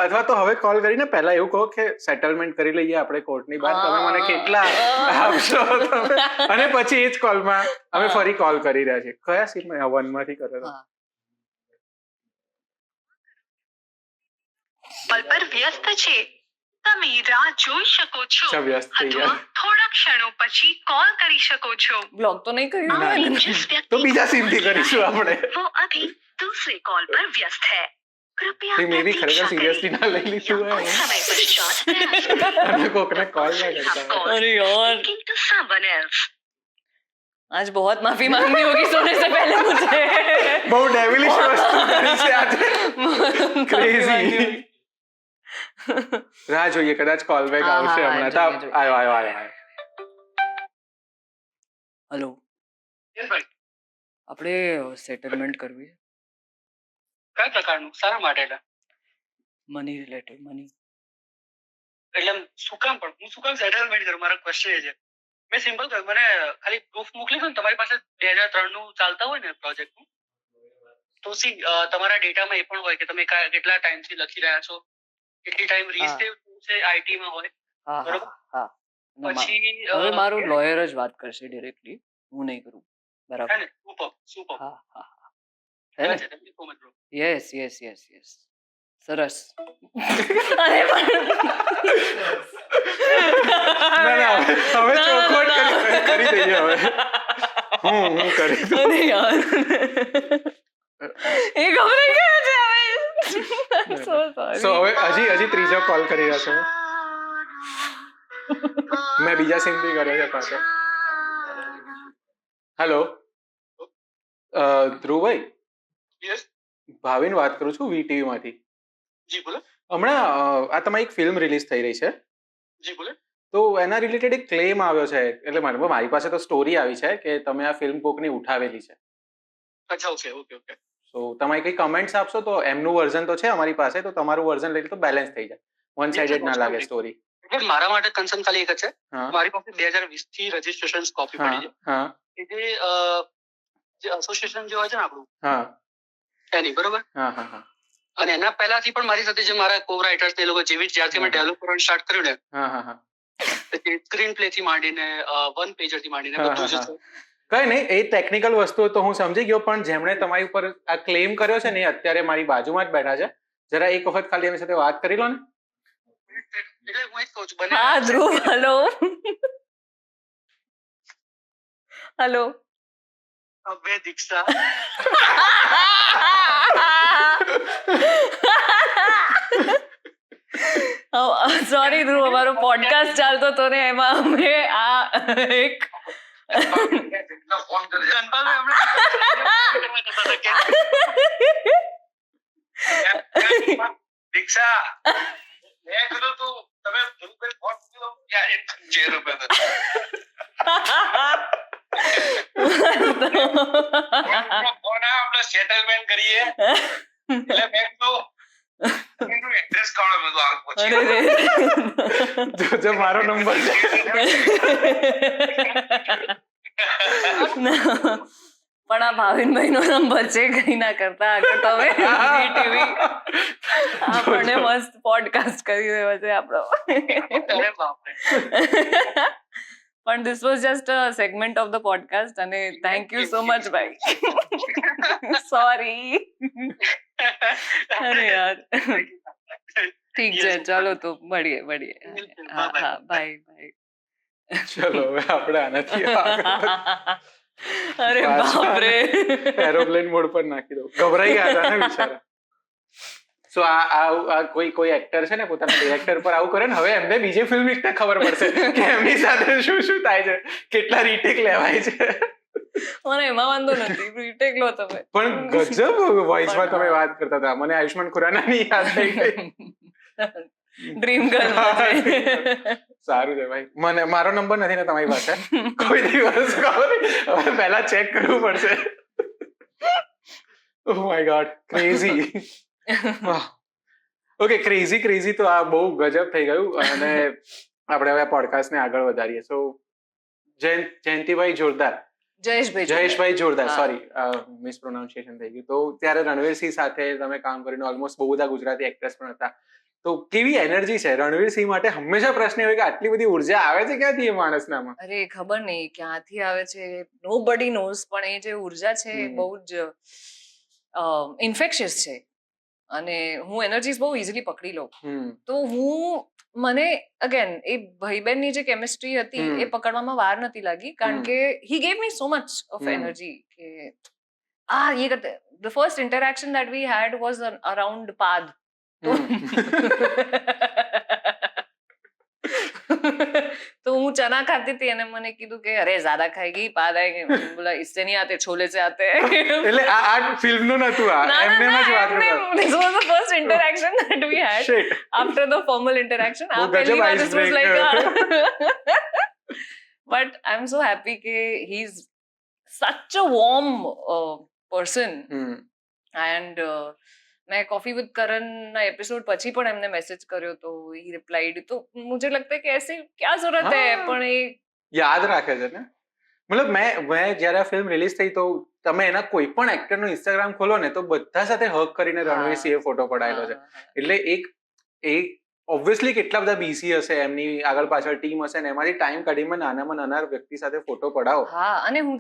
અથવા તો હવે કોલ કરીને પહેલા એવું કહો કે સેટલમેન્ટ કરી લઈએ આપણે કોર્ટની બહાર, તમે મને કેટલા આપશો તમે, અને પછી એ જ કોલમાં અમે ફરી કોલ કરી રહ્યા છીએ. કયા સીનમાં 1 માંથી કર્યો? પલ પર વ્યસ્ત છે, તમે રાહ જોઈ શકો છો વ્યસ્ત થઈ અથવા ગયા થોડા ક્ષણો પછી કોલ કરી શકો છો. બ્લોગ તો નહીં કર્યું आप ને? जिस व्यक्ति તો બીજા સીમથી કરીશું આપણે. वो अभी दूसरे कॉल पर व्यस्त है, कृपया મે બી ખરેખર प्रतीक्षा સિરિયસલી करें ના લઈ લીધું या હોય कुछ समय पश्चात प्रयास અને કોકને કોલ ના करें. કરતા હોય. अरे यार Speaking to someone else. आज बहुत माफी मांगनी होगी सोने से पहले मुझे. બહુ ડેવિલિશ વસ્તુ કરી છે આજે. माफी Crazy. मांगनी होगी. રાહ જોઈએ, કદાચ કોલ બેક હા, આવશે હા, હમણાં. તો જોઈએ, જોઈએ. આવ્યો. હલો, યસ ભાઈ. આપણે સેટલમેન્ટ કરવી છે, કયા પ્રકારનું? સારા માટે એટલે મની રિલેટેડ. મની શું કામ પણ હું શું કામ સેટલમેન્ટ કરું? મારો ક્વેશ્ચન એ છે. મેં સિમ્પલ કહ્યું, મને ખાલી પ્રૂફ મોકલી દો ને. તમારી પાસે 2003 નું ચાલતા હોય ને પ્રોજેક્ટનું, તો તમારા ડેટામાં એ પણ હોય કે તમે કેટલા ટાઈમથી લખી રહ્યા છો, કેટલી ટાઈમ રીસેવ છે આઈટી માં હોય. હા બરોબર. હા. પછી હવે મારો લોયર જ વાત કરશે ડિરેક્ટલી, હું નહીં કરું. હે બરાબર? ને સુપર હા હા હા. હે ને? Yes yes yes yes. સરસ. અરે પણ ના, હવે ચોખવટ કરી દઈએ હવે. હું કરી દઉં. અરે યાર એ ગભરાઈ ગયો છે હવે. So sorry. સો હવે હજી ત્રીજો કોલ કરી રહ્યો છું. મેં બીજા સિમથી કર્યો છે પાછો. હેલો ધ્રુવભાઈ, યસ ભાવિન વાત કરું છું વીટીવી માંથી. જી બોલો. હમણાં આ તમારી એક ફિલ્મ રિલીઝ થઈ રહી છે, જી બોલો. તો એના રિલેટેડ એક ક્લેમ આવ્યો છે. એટલે મારી પાસે તો સ્ટોરી આવી છે કે તમે આ ફિલ્મ કોકની ઉઠાવેલી છે. અચ્છા, ઓકે. સો તમે કઈ કમેન્ટ્સ આપશો તો એમનું વર્ઝન તો છે અમારી પાસે, તો તમારું વર્ઝન લઈ તો બેલેન્સ થઈ જાય, વન સાઇડેડ ના લાગે સ્ટોરી. એટલે મારા માટે કન્સર્ન ખાલી એક જ છે. હા મારી પાસે 2020 થી રજીસ્ટ્રેશન કોપી હા પડી છે. હા એ જે એસોસિએશન જે હોય છે ને આપણું, હા એની બરોબર. હા હા હા અને એના પહેલાથી પણ મારી સાથે જે મારા કો રાઇટર્સ એ લોકો જ્યારથી મેં ડેવલપ કરવાનું સ્ટાર્ટ કર્યું ને, હા હા હા સ્ક્રીન પ્લે થી માંડીને વન પેજર થી માંડીને હા, બધું જ હા, છે. કઈ નહીં, એ ટેકનિકલ વસ્તુ તો હું સમજી ગયો, પણ જેમણે તમારી ઉપર આ ક્લેમ કર્યો છે ને એ અત્યારે મારી બાજુમાં જ બેઠા છે. જરા એક વખત ખાલી એની સાથે વાત કરી લો ને. એટલે હું એ જ કહું છું, બંને હા ધ્રુવ, હેલો હેલો. હવે દીક્ષા સોરી ધ્રુવ, અમારો પોડકાસ્ટ ચાલતો હતો ને એમાં અમે આ એક દીક્ષા મેં કીધું તું તમે ધ્રુવભાઈ ફોન મૂકી દો ત્યારે જે રૂપિયા ફોન આપણે સેટલમેન્ટ કરીએ. એટલે મેં કીધું એડ્રેસ કાઢો બધું આગ પછી જો મારો નંબર છે. પણ આ ભાવિનભાઈ નો નંબર છે, કઈ ના કરતા આગળ તમે ટીવી આપણને મસ્ત પોડકાસ્ટ કરી રહ્યો છે આપણો. અરે બાપરે. પણ this was just a segment of the podcast અને થેન્ક યુ સો મચ ભાઈ. સોરી. અરે યાર ઠીક છે, ચાલો તો મળીએ. હા હા, બાય. ચલો હવે આપણે આનાથી આગળ અરે પાછા બાપ રે. એરોપ્લેન મોડ પર નાખી દઉં. ગભરાઈ ગયા હતા ને બિચારા. સો આ કોઈ એક્ટર છે ને પોતાના ડિરેક્ટર પર આવું કરે ને, હવે એમને બીજી ફિલ્મ વિશે ખબર પડશે કે એમની સાથે શું થાય છે, કેટલા રીટેક લેવાય છે. મને એમાં વાંધો નથી, રીટેક લો તમે. પણ ગજબ વોઇસમાં તમે વાત કરતા હતા, મને આયુષ્માન ખુરાનાની યાદ થઈ ગઈ. Dream girl. સારું છે ભાઈ. મારો નંબર નથી ને તમારી પાસે, કોઈ દિવસ હવે પહેલા ચેક કરવું પડશે. Oh my God, crazy. Okay, crazy તો આ બહુ ગજબ થઈ ગયું. અને આપણે હવે પોડકાસ્ટને આગળ વધારીએ. સો જયંતિભાઈ જોરદાર, જયેશભાઈ જોરદાર, હા. સોરી મિસપ્રોનાઉન્સિએશન થઈ ગયું. તો ત્યારે રણવીરસિંહ સાથે તમે કામ કરીને ઓલમોસ્ટ બહુ બધા ગુજરાતી એક્ટ્રેસ પણ હતા. તો કેવી એનર્જી છે રણવીરસિંહ માટે? હંમેશા પ્રશ્ન એવો કે આટલી બધી ઉર્જા આવે છે ક્યાંથી એ માણસનામાં? અરે ખબર નહીં ક્યાંથી આવે છે, નો બડી નોઝ, પણ એ જે ઉર્જા છે એ બહુ જ ઇન્ફેક્શિયસ છે. અને હું એનર્જીસ બહુ ઇઝીલી પકડી લઉં. તો મને અગેન એ ભાઈબેનની જે કેમિસ્ટ્રી હતી એ પકડવામાં વાર નથી લાગી, કારણ કે હી gave me so much of energy કે ये करते. The first interaction that we had was around पाद. तो હું ચના ખાતી હતી અને મને કીધું કે અરે જ્યાદા ખાएगी पाद आएंगे. बोला इससे नहीं आते, छोले से आते हैं. એટલે આ ફિલ્મનું નતું, આ એમને જ વાત કરતા. This was the first interaction that we had. Shit. After the formal interaction. वो पहली गजब बार this was like icebreaker. but I'm so happy કે he's such a warm person. And मैं कॉफी विद करण ना एपिसोड પછી પણ એમને મેસેજ કર્યો તો he replied. तो मुझे लगता है कि ऐसे क्या जरूरत है, પણ એ યાદ રાખે છે ને. મતલબ મેં જ્યારે આ ફિલ્મ રિલીઝ થઈ તો તમે એના કોઈ પણ એક્ટરનું ઇન્સ્ટાગ્રામ ખોલો ને તો બધા સાથે હગ કરીને રણવીરસિંહે ફોટો પડાયેલો છે. એટલે એક ઓબ્વિયસલી કેટલા બધા બીસી હશે, એમની આગળ પાછળ ટીમ હશે ને એમાંથી ટાઈમ કાઢીને નાનામાં નાના વ્યક્તિ સાથે ફોટો પડાવો. હા, અને હું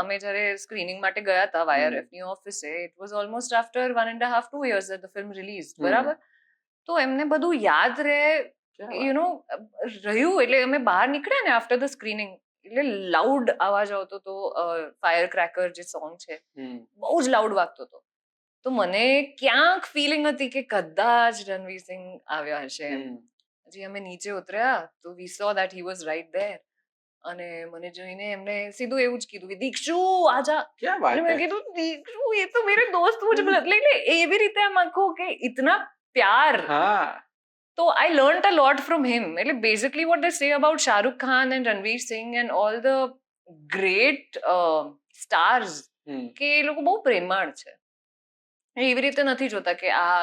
અમે જ્યારે સ્ક્રીનિંગ માટે ગયા હતા YRF ની ઓફિસે, it was almost after 1.5 2 years that the film released, બરાબર? તો એમને બધું યાદ રહે, યુ નો, રહ્યું. એટલે અમે બહાર નીકળ્યા ને આફ્ટર ધ સ્ક્રીનિંગ, એટલે લાઉડ અવાજ આવતો હતો. ફાયર ક્રેકર જે સોંગ છે બહુ જ લાઉડ વાગતો હતો. તો મને ક્યાંક ફિલિંગ હતી કે કદાચ રણવીરસિંહ આવ્યા હશે. પછી અમે નીચે ઉતર્યા તો we saw that he was right there. અને મને જોઈને એમને સીધું એવું જ કીધું કે દીક્ષુ આજા. એટલે મેં કીધું દીક્ષુ એ તો મેરે દોસ્ત મુझे એટલે એવી રીતે આમ આખો કે ઇતના પ્યાર. તો I learned a lot from him. એટલે basically what they say about Shahrukh Khan and Ranveer Singh and all the great stars, કે એ લોકો બહુ પ્રેમાળ છે. એવી રીતે નથી જોતા કે આ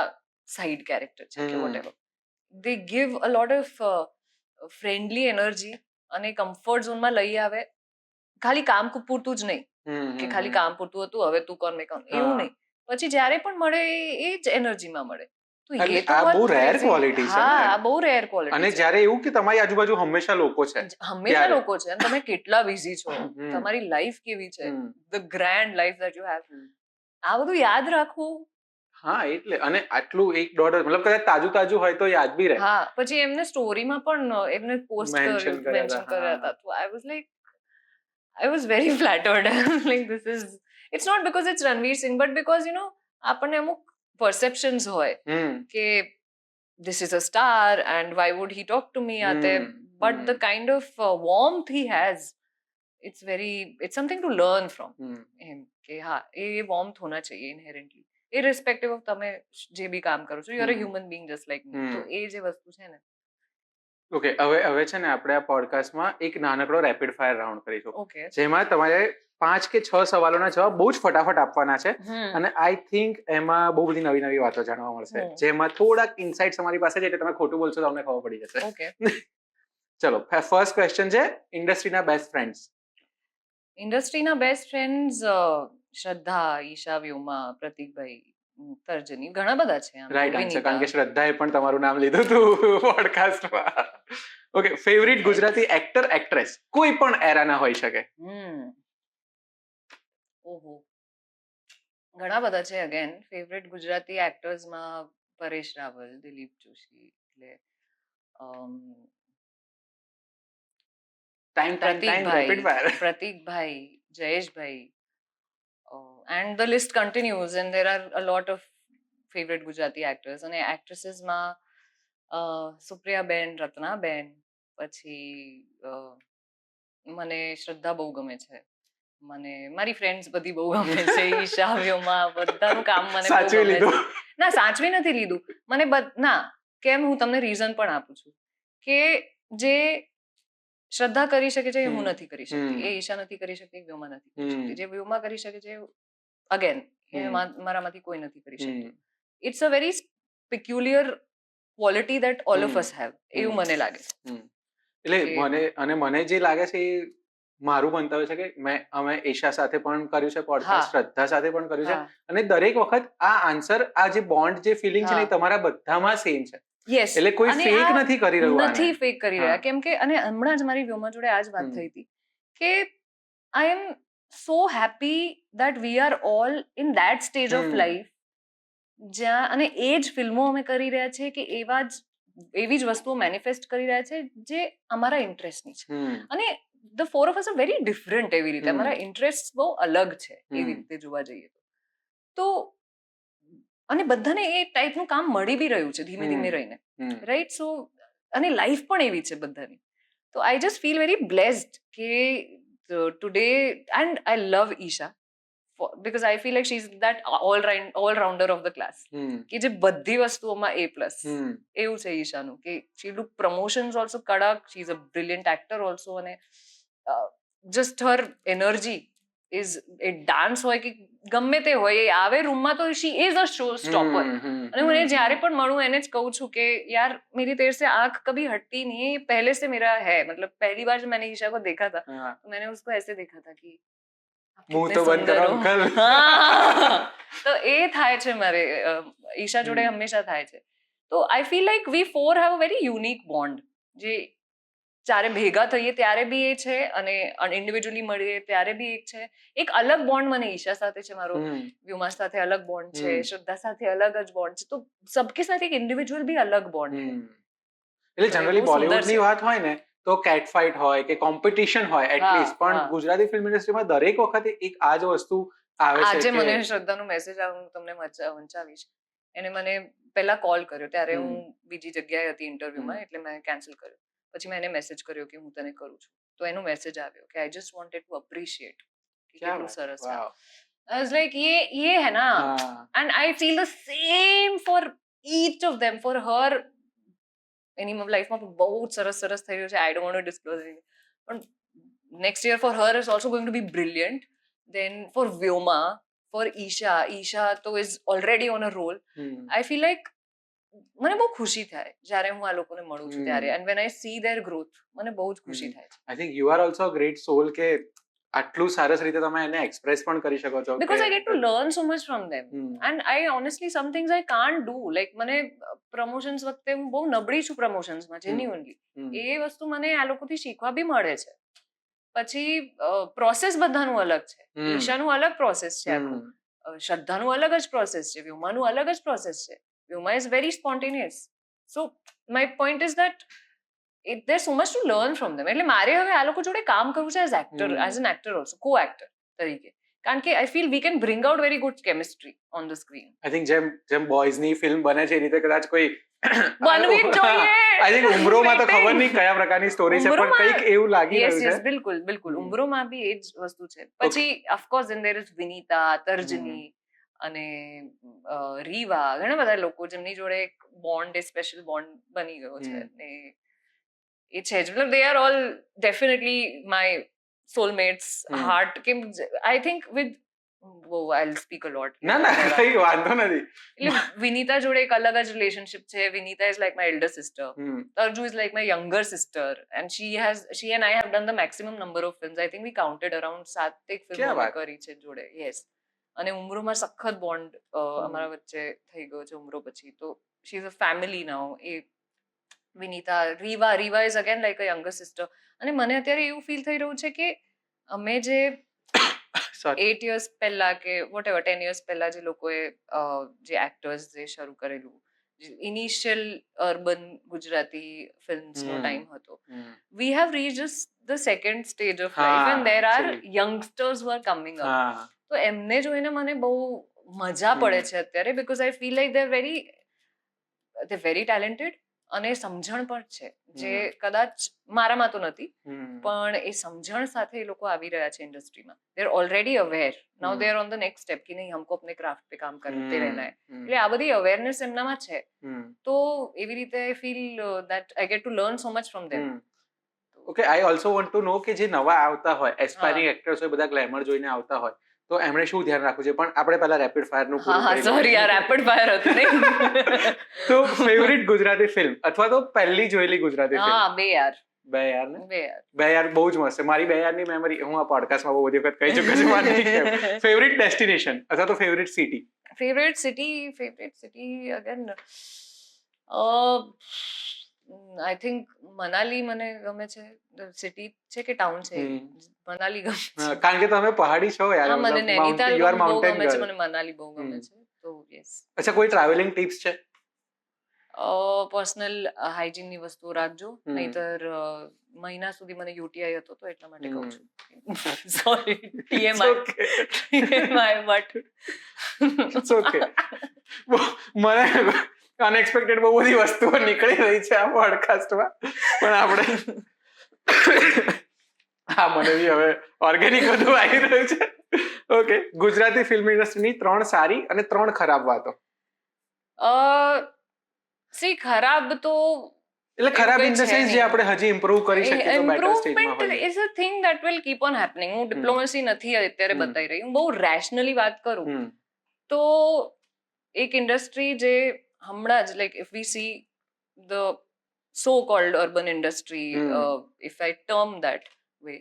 સાઇડ કેરેક્ટર છે કે whatever. They give a lot of friendly energy અને કમ્ફર્ટ ઝોનમાં લઈ આવે. ખાલી કામ પૂરતું જ નહીં કે ખાલી કામ પૂરતું હતું હવે તું કર મેં કામ, એવું નહીં. પછી જ્યારે પણ મળે એ જ એનર્જીમાં મળે. તો એ તો આ બહુ રેર ક્વોલિટી છે. હા, આ બહુ રેર ક્વોલિટી. અને જ્યારે એવું કે તમારી આજુબાજુ હંમેશા લોકો છે, હંમેશા લોકો છે, અને તમે કેટલા બિઝી છો, તમારી લાઈફ કેવી છે, the grand life that you have, આ બધું યાદ રાખવું. હા, એટલે અને આટલું $1 મતલબ કદાચ તાજું હોય તો યાદ બી રહે. હા, પછી એમને સ્ટોરીમાં પણ એમને પોસ્ટ મેન્શન કર્યા હતા. તો I was very flattered. Like this is, it's not because it's Ranveer Singh, but because you know આપણને અમુક perceptions હોય કે this is a star and why would he talk to me આતે, but the kind of warmth he has, it's something to learn from him. કે હા, એ warmth હોના चाहिए inherently, irrespective of તમે જે બી કામ કરો છો, you are a human being just like me. તો એ જે વસ્તુ છે ને. ઓકે, હવે છે ને આપણે આ પોડકાસ્ટમાં એક નાનકડો રેપિડ ફાયર રાઉન્ડ કરીશું. ઓકે, જેમાં તમારે 5 કે 6 સવાલોના જવાબ બહુ જ ફટાફટ આપવાના છે. અને આઈ થિંક એમાં બહુ બધી નવી વાતો જાણવા મળશે, જેમાં થોડાક ઇનસાઇટ્સ અમારી પાસે છે, એટલે તમે ખોટું બોલશો તો તમને ખબર પડી જશે. ઓકે. ચલો, ફર્સ્ટ ક્વેશ્ચન છે ઇન્ડસ્ટ્રીના બેસ્ટ ફ્રેન્ડ્સ. ઇન્ડસ્ટ્રીના બેસ્ટ ફ્રેન્ડ્સ શ્રદ્ધા, ઈશા, વ્યોમા, પ્રતીકભાઈ, તર્જની, ઘણા બધા છે. રાઈટ આન્સર, કારણ કે શ્રદ્ધાએ પણ તમારું નામ લીધું હતું પોડકાસ્ટમાં. Okay, favourite Gujarati actor actress કોઈ પણ એરાના હોઈ શકે. ઓહો, ઘણા બધા છે. અગેન ફેવરિટ ગુજરાતી એક્ટર્સમાં પરેશ રાવલ, દિલીપ જોશી, એટલે પ્રતીકભાઈ, પ્રતીકભાઈ, જયેશભાઈ, and the list continues and there are a lot of favourite Gujarati actors. અને એક્ટ્રેસીસમાં સુપ્રિયાબેન, રત્નાબેન, પછી મને શ્રદ્ધા બહુ ગમે છે, મને મારી ફ્રેન્ડ્સ બધી બહુ ગમે છે, ઈશા, વ્યોમા, બધાનું કામ મને બહુ સાચવી ગમે લીધું. છે. ના, સાચવી નથી લીધું. મને ના, કેમ, હું તમને રીઝન પણ આપું છું કે જે શ્રદ્ધા કરી શકે છે એ હું નથી કરી શકતી, એ ઈશા નથી કરી શકતી, વ્યોમા નથી કરી શકતી, જે વ્યોમા કરી શકે છે અગેન એ મારામાંથી કોઈ નથી કરી શકતું. It's a very peculiar quality that all of us have, એવું મને લાગે છે. એટલે મને જે લાગે છે એ મારું મંતવ્ય છે કે અમે ઈશા સાથે પણ કર્યું છે પોડકાસ્ટ, શ્રદ્ધા સાથે પણ કર્યું છે, અને દરેક વખત આ આન્સર, આ જે બોન્ડ, જે ફિલિંગ છે ને એ તમારા બધામાં સેમ છે. યસ, એટલે કોઈ ફેક નથી કરી રહ્યું, નથી ફેક કરી રહ્યા. કેમ કે, અને હમણાં જ મારી વ્યોમા જોડે આ જ વાત થઈ હતી કે I am so happy that we are all in that stage of life જ્યાં, અને એ જ ફિલ્મો અમે કરી રહ્યા છીએ કે એવી જ વસ્તુઓ મેનિફેસ્ટ કરી રહ્યા છે જે અમારા ઇન્ટરેસ્ટની છે. અને the four of us are very different. એવી રીતે અમારા ઇન્ટરેસ્ટ બહુ અલગ છે એવી રીતે જોવા જઈએ તો. અને બધાને એ ટાઈપનું કામ મળી બી રહ્યું છે ધીમે ધીમે રહીને, રાઈટ? સો, અને લાઈફ પણ એવી છે બધાની. તો I just feel very blessed કે today, and I love Isha because I feel like she's that all-rounder of the class. કે જે બધી વસ્તુઓમાં A+. એવું છે ઈશાનું કે she do promotions also કડક, she is a brilliant actor also, અને just her energy is, A dance હોય કે ગમે તે હોય, એ આવે રૂમમાં તો she is a show stopper. અને હું એને જ્યારે પણ મળું એને જ કહું છું કે યાર मेरी तेरे से आंख कभी हटती नहीं, पहले से मेरा है, मतलब पहली बार जब मैंने ईशा को देखा था तो मैंने उसको ऐसे देखा था कि मुंह तो बंद करो अंकल. તો એ થાય છે મારે ઈશા જોડે હંમેશા થાય છે. તો I feel like we four have a very unique bond, જે જ્યારે ભેગા થઈએ ત્યારે બી એ છે, અને ઇન્ડિવિજ્યુઅલી મળીએ ત્યારે બી એક છે. એક અલગ બોન્ડ મને ઈશા સાથે છે મારો, વ્યોમા સાથે અલગ બોન્ડ છે, શ્રદ્ધા સાથે અલગ જ બોન્ડ છે. તો સબકે સાથે એક ઇન્ડિવિજ્યુઅલ બી અલગ બોન્ડ છે. એટલે જનરલી બોલિવૂડની વાત હોય ને તો કેટ ફાઇટ હોય કે કોમ્પિટિશન હોય એટલીસ્ટ, પણ ગુજરાતી ફિલ્મ ઇન્ડસ્ટ્રીમાં દરેક વખતે એક આ જ વસ્તુ આવે છે. આજે મને શ્રદ્ધાનો મેસેજ આવ્યો, હું તમને વંચાવીશ. એને મને પહેલા કોલ કર્યો, ત્યારે હું બીજી જગ્યાએ હતી ઇન્ટરવ્યુમાં, એટલે મેં કેન્સલ કર્યો. પછી મેં એને મેસેજ કર્યો કે હું તને કરું છું. તો એનો મેસેજ આવ્યો કે I just wanted to appreciate કે કેટલું સરસ છે. I was like, ये है ना, and I feel the same for each of them. For her, એની લાઈફમાં બહુ સરસ સરસ થઈ રહ્યું છે. I don't want to disclose it, પણ next year for her is also going to be brilliant. Then for Vyoma, for Isha તો is already on a roll. I feel like મને બહુ ખુશી થાય જ્યારે હું આ લોકોને મળું છું ત્યારે, and when I see their growth, મને બહુ જ ખુશી થાય છે. I think you are also a great soul કે આટલું સરસ રીતે તમે એને એક્સપ્રેસ પણ કરી શકો છો. Because I get to learn so much from them. And I honestly, some things I can't do. Like મને પ્રમોશન્સ વખતે હું બહુ નબળી છું પ્રમોશન્સમાં, જેન્યુઅનલી. એ વસ્તુ મને આ લોકોથી શીખવા બી મળે છે. પછી પ્રોસેસ બધાનું અલગ છે. ઈશાનું અલગ પ્રોસેસ છે આખું, શ્રદ્ધાનું અલગ જ પ્રોસેસ છે, વ્યોમાનું અલગ જ પ્રોસેસ છે. Vyoma is very spontaneous. So my point is that there's so much to learn from them. એટલે મારે હવે આ લોકો જોડે કામ કરવું છે as an actor also, co-actor તરીકે. કારણ કે I feel we can bring out very good chemistry on the screen. I think જેમ બોયઝની ફિલ્મ બને છે એ રીતે કદાચ કોઈ બનવી જ જોઈએ. આઈ થિંક ઉમરોમાં તો ખબર નહીં કયા પ્રકારની સ્ટોરી છે, પણ કંઈક એવું લાગી રહ્યું છે. યસ, બિલકુલ ઉમરોમાં બી એ જ વસ્તુ છે. પછી ઓફકોર્સ દેર ઇઝ વિનીતા, તર્જની અને રીવા, ઘણા બધા લોકો જેમની જોડે એક બોન્ડ, એ સ્પેશિયલ બોન્ડ બની ગયો છે. ને એ છે જ, મતલબ they are all definitely my soulmates, heart. કે I think with I speak a lot. ના કઈ વાંધો નથી. એટલે વિનીતા જોડે એક અલગ જ રિલેશનશિપ છે. Vinita is like my elder sister, Tarju is like my younger sister, and she and I have done the maximum number of films. I think we counted around 7 ફિલ્મો કરી છે જોડે. યસ. અને ઉમરોમાં સખત બોન્ડ અમારા વચ્ચે થઈ ગયો છે ઉમરો પછી. તો she is a family now. એ Vinita, Riva is again like a younger sister. અને મને અત્યારે એવું ફીલ થઈ રહ્યું છે કે અમે જે 8 years પહેલા કે વોટેવર 10 years પહેલા જે લોકોએ જે એક્ટર્સ જે શરૂ કરેલું, ઇનિશિયલ અર્બન ગુજરાતી ફિલ્મ્સનો હમ. ટાઈમ હતો. હમ. We have reached just the second stage of હા, life and there are actually. youngsters who are coming up. હા તો એમને જોઈને મને બહુ મજા પડે છે અત્યારે, because I feel like they're very talented અને સમજણ પણ છે જે કદાચ મારામાં તો નથી, હમ. પણ એ સમજણ સાથે એ લોકો આવી રહ્યા છે ઇન્ડસ્ટ્રીમાં. They are already aware. Now they are on the next step કે નહીં હમકો અપને ક્રાફ્ટ पे काम करते रहना है. એટલે આ બધી અવેરનેસ એમનામાં છે. તો એવી રીતે I feel that I get to learn so much from them. Okay, I also want to know કે જે નવા આવતા હોય એસ્પાયરિંગ એક્ટર્સ હોય, બધા ગ્લેમર જોઈને આવતા હોય, તો એમણે શું ધ્યાન રાખવું છે? પણ આપણે પહેલા રેપિડ ફાયર નું હા હા સોરી આ રેપિડ ફાયર હતું નહીં. તો ફેવરિટ ગુજરાતી ફિલ્મ અથવા તો પહેલી જોયેલી ગુજરાતી હા ફિલ્મ? બે યાર. બે યાર ને? બે યાર. બે યાર બહુ જ મસ્ત છે. મારી બે યારની મેમરી હું આ પોડકાસ્ટમાં બહુ બધી વખત કહી ચૂક્યો છું. મારે નહીં કહેવું. ફેવરિટ ડેસ્ટિનેશન અથવા તો favourite city? Favourite city again I think Manali મને ગમે છે. સિટી છે કે ટાઉન છે? મનાલી ગમે છે. કારણ કે તમે પહાડી છો યાર. હા મને નૈનીતાલ યુ આર બહુ માઉન્ટેન ગમે છે, ગર્લ. મને મનાલી બહુ ગમે છે. તો યસ. અચ્છા, કોઈ ટ્રાવેલિંગ ટિપ્સ છે? પર્સનલ હાઇજીન ની વસ્તુઓ રાખજો, નહીતર મહિના સુધી મને યુટીઆઈ હતો તો એટલા માટે કહું છું. Sorry TMI but it's okay. મને અનએક્સપેક્ટેડ બહુ બધી વસ્તુઓ નીકળી રહી છે આ પોડકાસ્ટમાં, પણ આપણે હા મને બી હવે ઓર્ગેનિક બધું આવી રહ્યું છે. ઓકે, ગુજરાતી ફિલ્મ ઇન્ડસ્ટ્રીની 3 સારી અને 3 ખરાબ વાતો. સી ખરાબ તો એટલે ખરાબ એવું ઇન ધ કંઈ છે સેન્સ જે નહીં. આપણે હજી ઇમ્પ્રૂવ કરી શકીએ તો બેટર સ્ટેજમાં ઇમ્પ્રુવમેન્ટ હોઈએ. Is a thing that will keep on happening. હું ડિપ્લોમસી નથી અત્યારે બતાવી રહી, હું બહુ રેશનલી વાત કરું તો એક ઇન્ડસ્ટ્રી જે હમણાં જ like if V see the so cold urban industry, if I term that way,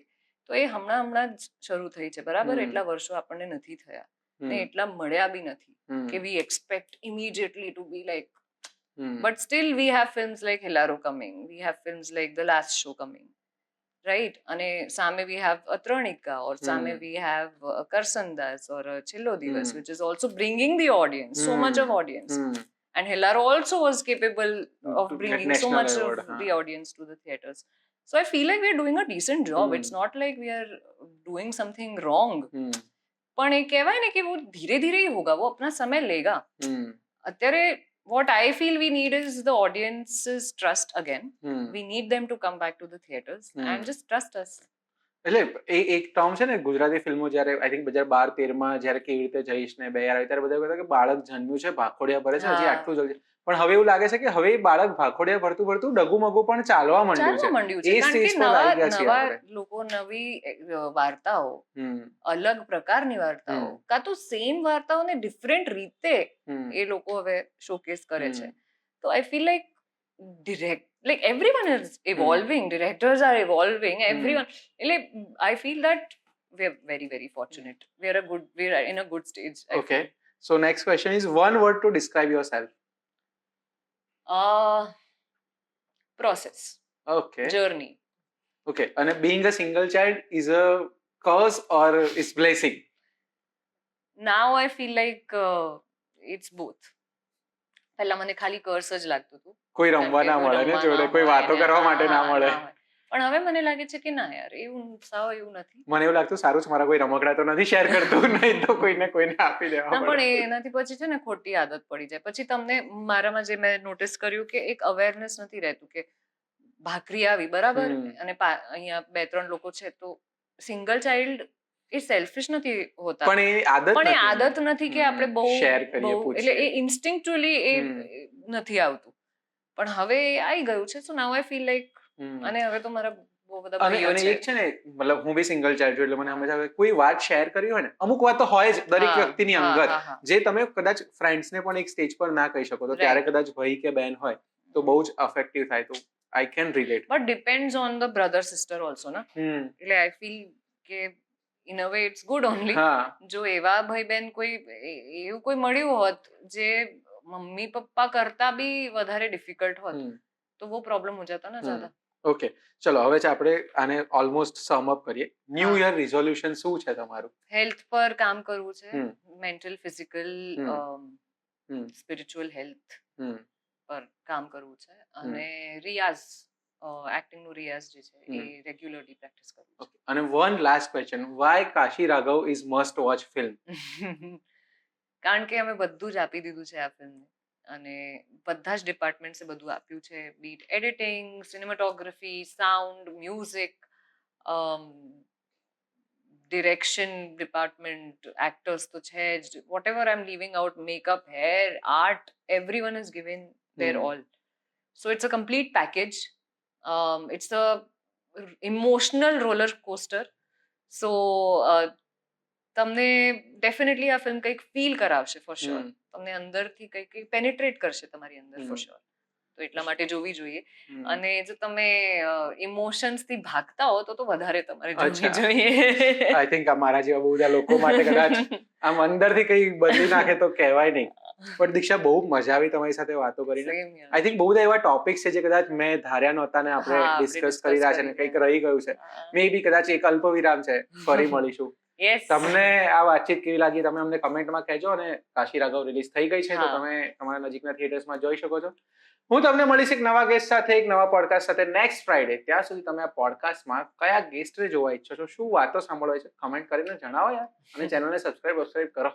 તો એ હમણાં જ શરૂ થઈ છે, બરાબર? એટલા વર્ષો આપણને નથી થયા ને એટલા મળ્યા બી નથી કે we expect immediately to be like. But still we have films like Hilaro coming, we have films like The Last Show coming, right? અને સામે we have Atranika, or સામે we have Karsandas or Chillo Divas, which is also bringing the audience, so much of audience. And Hilaro also was capable of To bringing get so national much award, of the audience to the theatres. So I feel like we are doing a decent job. It's not like we are doing something wrong. પણ એ કહેવાય ને કે वो ધીરે ધીરે ही होगा, वो अपना समय लेगा. અત્યારે what I feel we need is the audience's trust again. We need them to come back to the theatres and just trust us. એટલે એક ટર્મ છે ને ગુજરાતી ફિલ્મો જ્યારે આઈ થિંક 2012-13માં જ્યારે કેવી રીતે જઈશ ને બે યાર ત્યારે બધા કહેતા કે બાળક જન્મ્યું છે ભાખોડિયા ભરે છે, હજી આટલું જલ્દી. પણ હવે એવું લાગે છે કે હવે એ બાળક ભાખોડિયા ભરતું ભરતું ડગુમગુ પણ ચાલવા માંડ્યું છે. એ સ્ટેજ પર આવી ગયા છીએ નવા આપણે. લોકો નવી વાર્તાઓ, અલગ પ્રકારની વાર્તાઓ, કાં તો સેમ વાર્તાઓને ડિફરન્ટ રીતે એ લોકો હવે શોકેસ કરે છે. તો I feel like like everyone is evolving, directors are evolving, everyone. I feel that we are very, very fortunate. We are in a good stage. Okay. So next question is one word to describe yourself. Process. Okay. Journey. Okay. And being a single child is a curse or is blessing? Now I feel like it's both. પહેલા મને ખાલી curse જ લાગતું હતું. કોઈ રમવા ના મળે ને જોડે, કોઈ વાતો કરવા માટે ના મળે. પણ હવે મને લાગે છે કે ના યાર એવું સાવ એવું નથી. મને એવું લાગતું સારું છે મારા કોઈ રમકડા તો નથી શેર કરતું, નહીં તો કોઈને આપી દેવા. ના પણ એનાથી પછી છે ને ખોટી આદત પડી જાય. પછી તમને મારામાં જે મેં નોટિસ કર્યું કે એક અવેરનેસ નથી રહેતું કે ભાખરી આવી બરાબર અને અહીંયા 2-3 લોકો છે તો સિંગલ ચાઇલ્ડ એ સેલ્ફિશ નથી હોતા, પણ એ આદત નથી કે આપણે બહુ શેર કરીએ, એટલે એ ઇન્સ્ટિંક્ચ્યુઅલી એ નથી આવતું. પણ હવે આવી ગયું છે. સો નાઉ આઈ ફીલ લાઈક, અને હવે તો મારા બહુ બધા ભાઈઓ છે. એક છે ને મતલબ હું બી સિંગલ ચાઇલ્ડ છું એટલે મને હંમેશા કોઈ વાત શેર કરી હોય ને, અમુક વાત તો હોય જ દરેક વ્યક્તિની અંગત, જે તમે કદાચ ફ્રેન્ડ્સને પણ એક સ્ટેજ પર ના કહી શકો, તો ત્યારે કદાચ ભાઈ કે બહેન હોય તો બહુ જ અફેક્ટિવ થાય. તો I can relate. But depends on the brother sister also ના. એટલે આઈ ફીલ કે in a way it's good only. જો એવા ભાઈ બહેન કોઈ એવું કોઈ મળ્યું હોત જે મમ્મી પપ્પા કરતા બી વધારે ડિફિકલ્ટ હોત તો वो प्रॉब्लम हो जाता ना ज्यादा. ઓકે, ચલો હવે આપણે આને ઓલમોસ્ટ સમ અપ કરીએ. ન્યૂ યર રિઝોલ્યુશન શું છે તમારું? હેલ્થ પર કામ કરવું છે, મેન્ટલ, ફિઝિકલ, સ્પિરિચ્યુઅલ હેલ્થ. પર કામ કરવું છે અને રિયાઝ એક્ટિંગનું રિયાઝ જે છે એ રેગ્યુલરલી પ્રેક્ટિસ કરવું છે. Okay. અને one last question, why Kashi Raghav is must watch film? કારણ કે અમે બધું જ આપી દીધું છે આ ફિલ્મને અને બધા જ ડિપાર્ટમેન્ટ્સે બધું આપ્યું છે, be it editing, cinematography, sound, music, direction department, actors તો છે જ, whatever I am leaving out, makeup, hair, art, everyone is given their all. So it's a complete package. It's a emotional roller coaster. So તમને definitely આ film કંઈક feel કરાવશે for sure. તમને અંદરથી કંઈક પેનિટ્રેટ કરશે તમારી અંદર ફોર શ્યોર. તો એટલા માટે જોવી જોઈએ. અને જો તમે ઇમોશન્સથી ભાગતા હો તો વધારે તમારે જોવી જોઈએ. આઈ થિંક મારા જેવા બહુ બધા લોકો માટે કદાચ આમ અંદરથી કંઈ બદલી નાખે તો કહેવાય નહીં. પણ દીક્ષા, બહુ મજા આવી તમારી સાથે વાતો કરીને. આઈ થિંક બહુ બધા એવા ટોપિક્સ છે જે કદાચ મેં ધાર્યા નહોતા ને આપણે ડિસ્કસ કરી રહ્યા છે ને કંઈક રહી ગયું છે. મે બી કદાચ એક અલ્પ વિરામ છે, ફરી મળીશું. તમને આ વાતચીત કેવી લાગી તમે અમને કમેન્ટમાં કહેજો. અને કાશી રાઘવ રિલીઝ થઈ ગઈ છે તો તમે તમારા નજીકના થિયેટર્સમાં જોઈ શકો છો. હું તમને મળીશ એક નવા ગેસ્ટ સાથે, એક નવા પોડકાસ્ટ સાથે નેક્સ્ટ ફ્રાઇડે. ત્યાં સુધી તમે આ પોડકાસ્ટમાં કયા ગેસ્ટને જોવા ઈચ્છો છો, શું વાતો સાંભળવા છે, કમેન્ટ કરીને જણાવો યાર. અને ચેનલને સબસ્ક્રાઇબ કરો.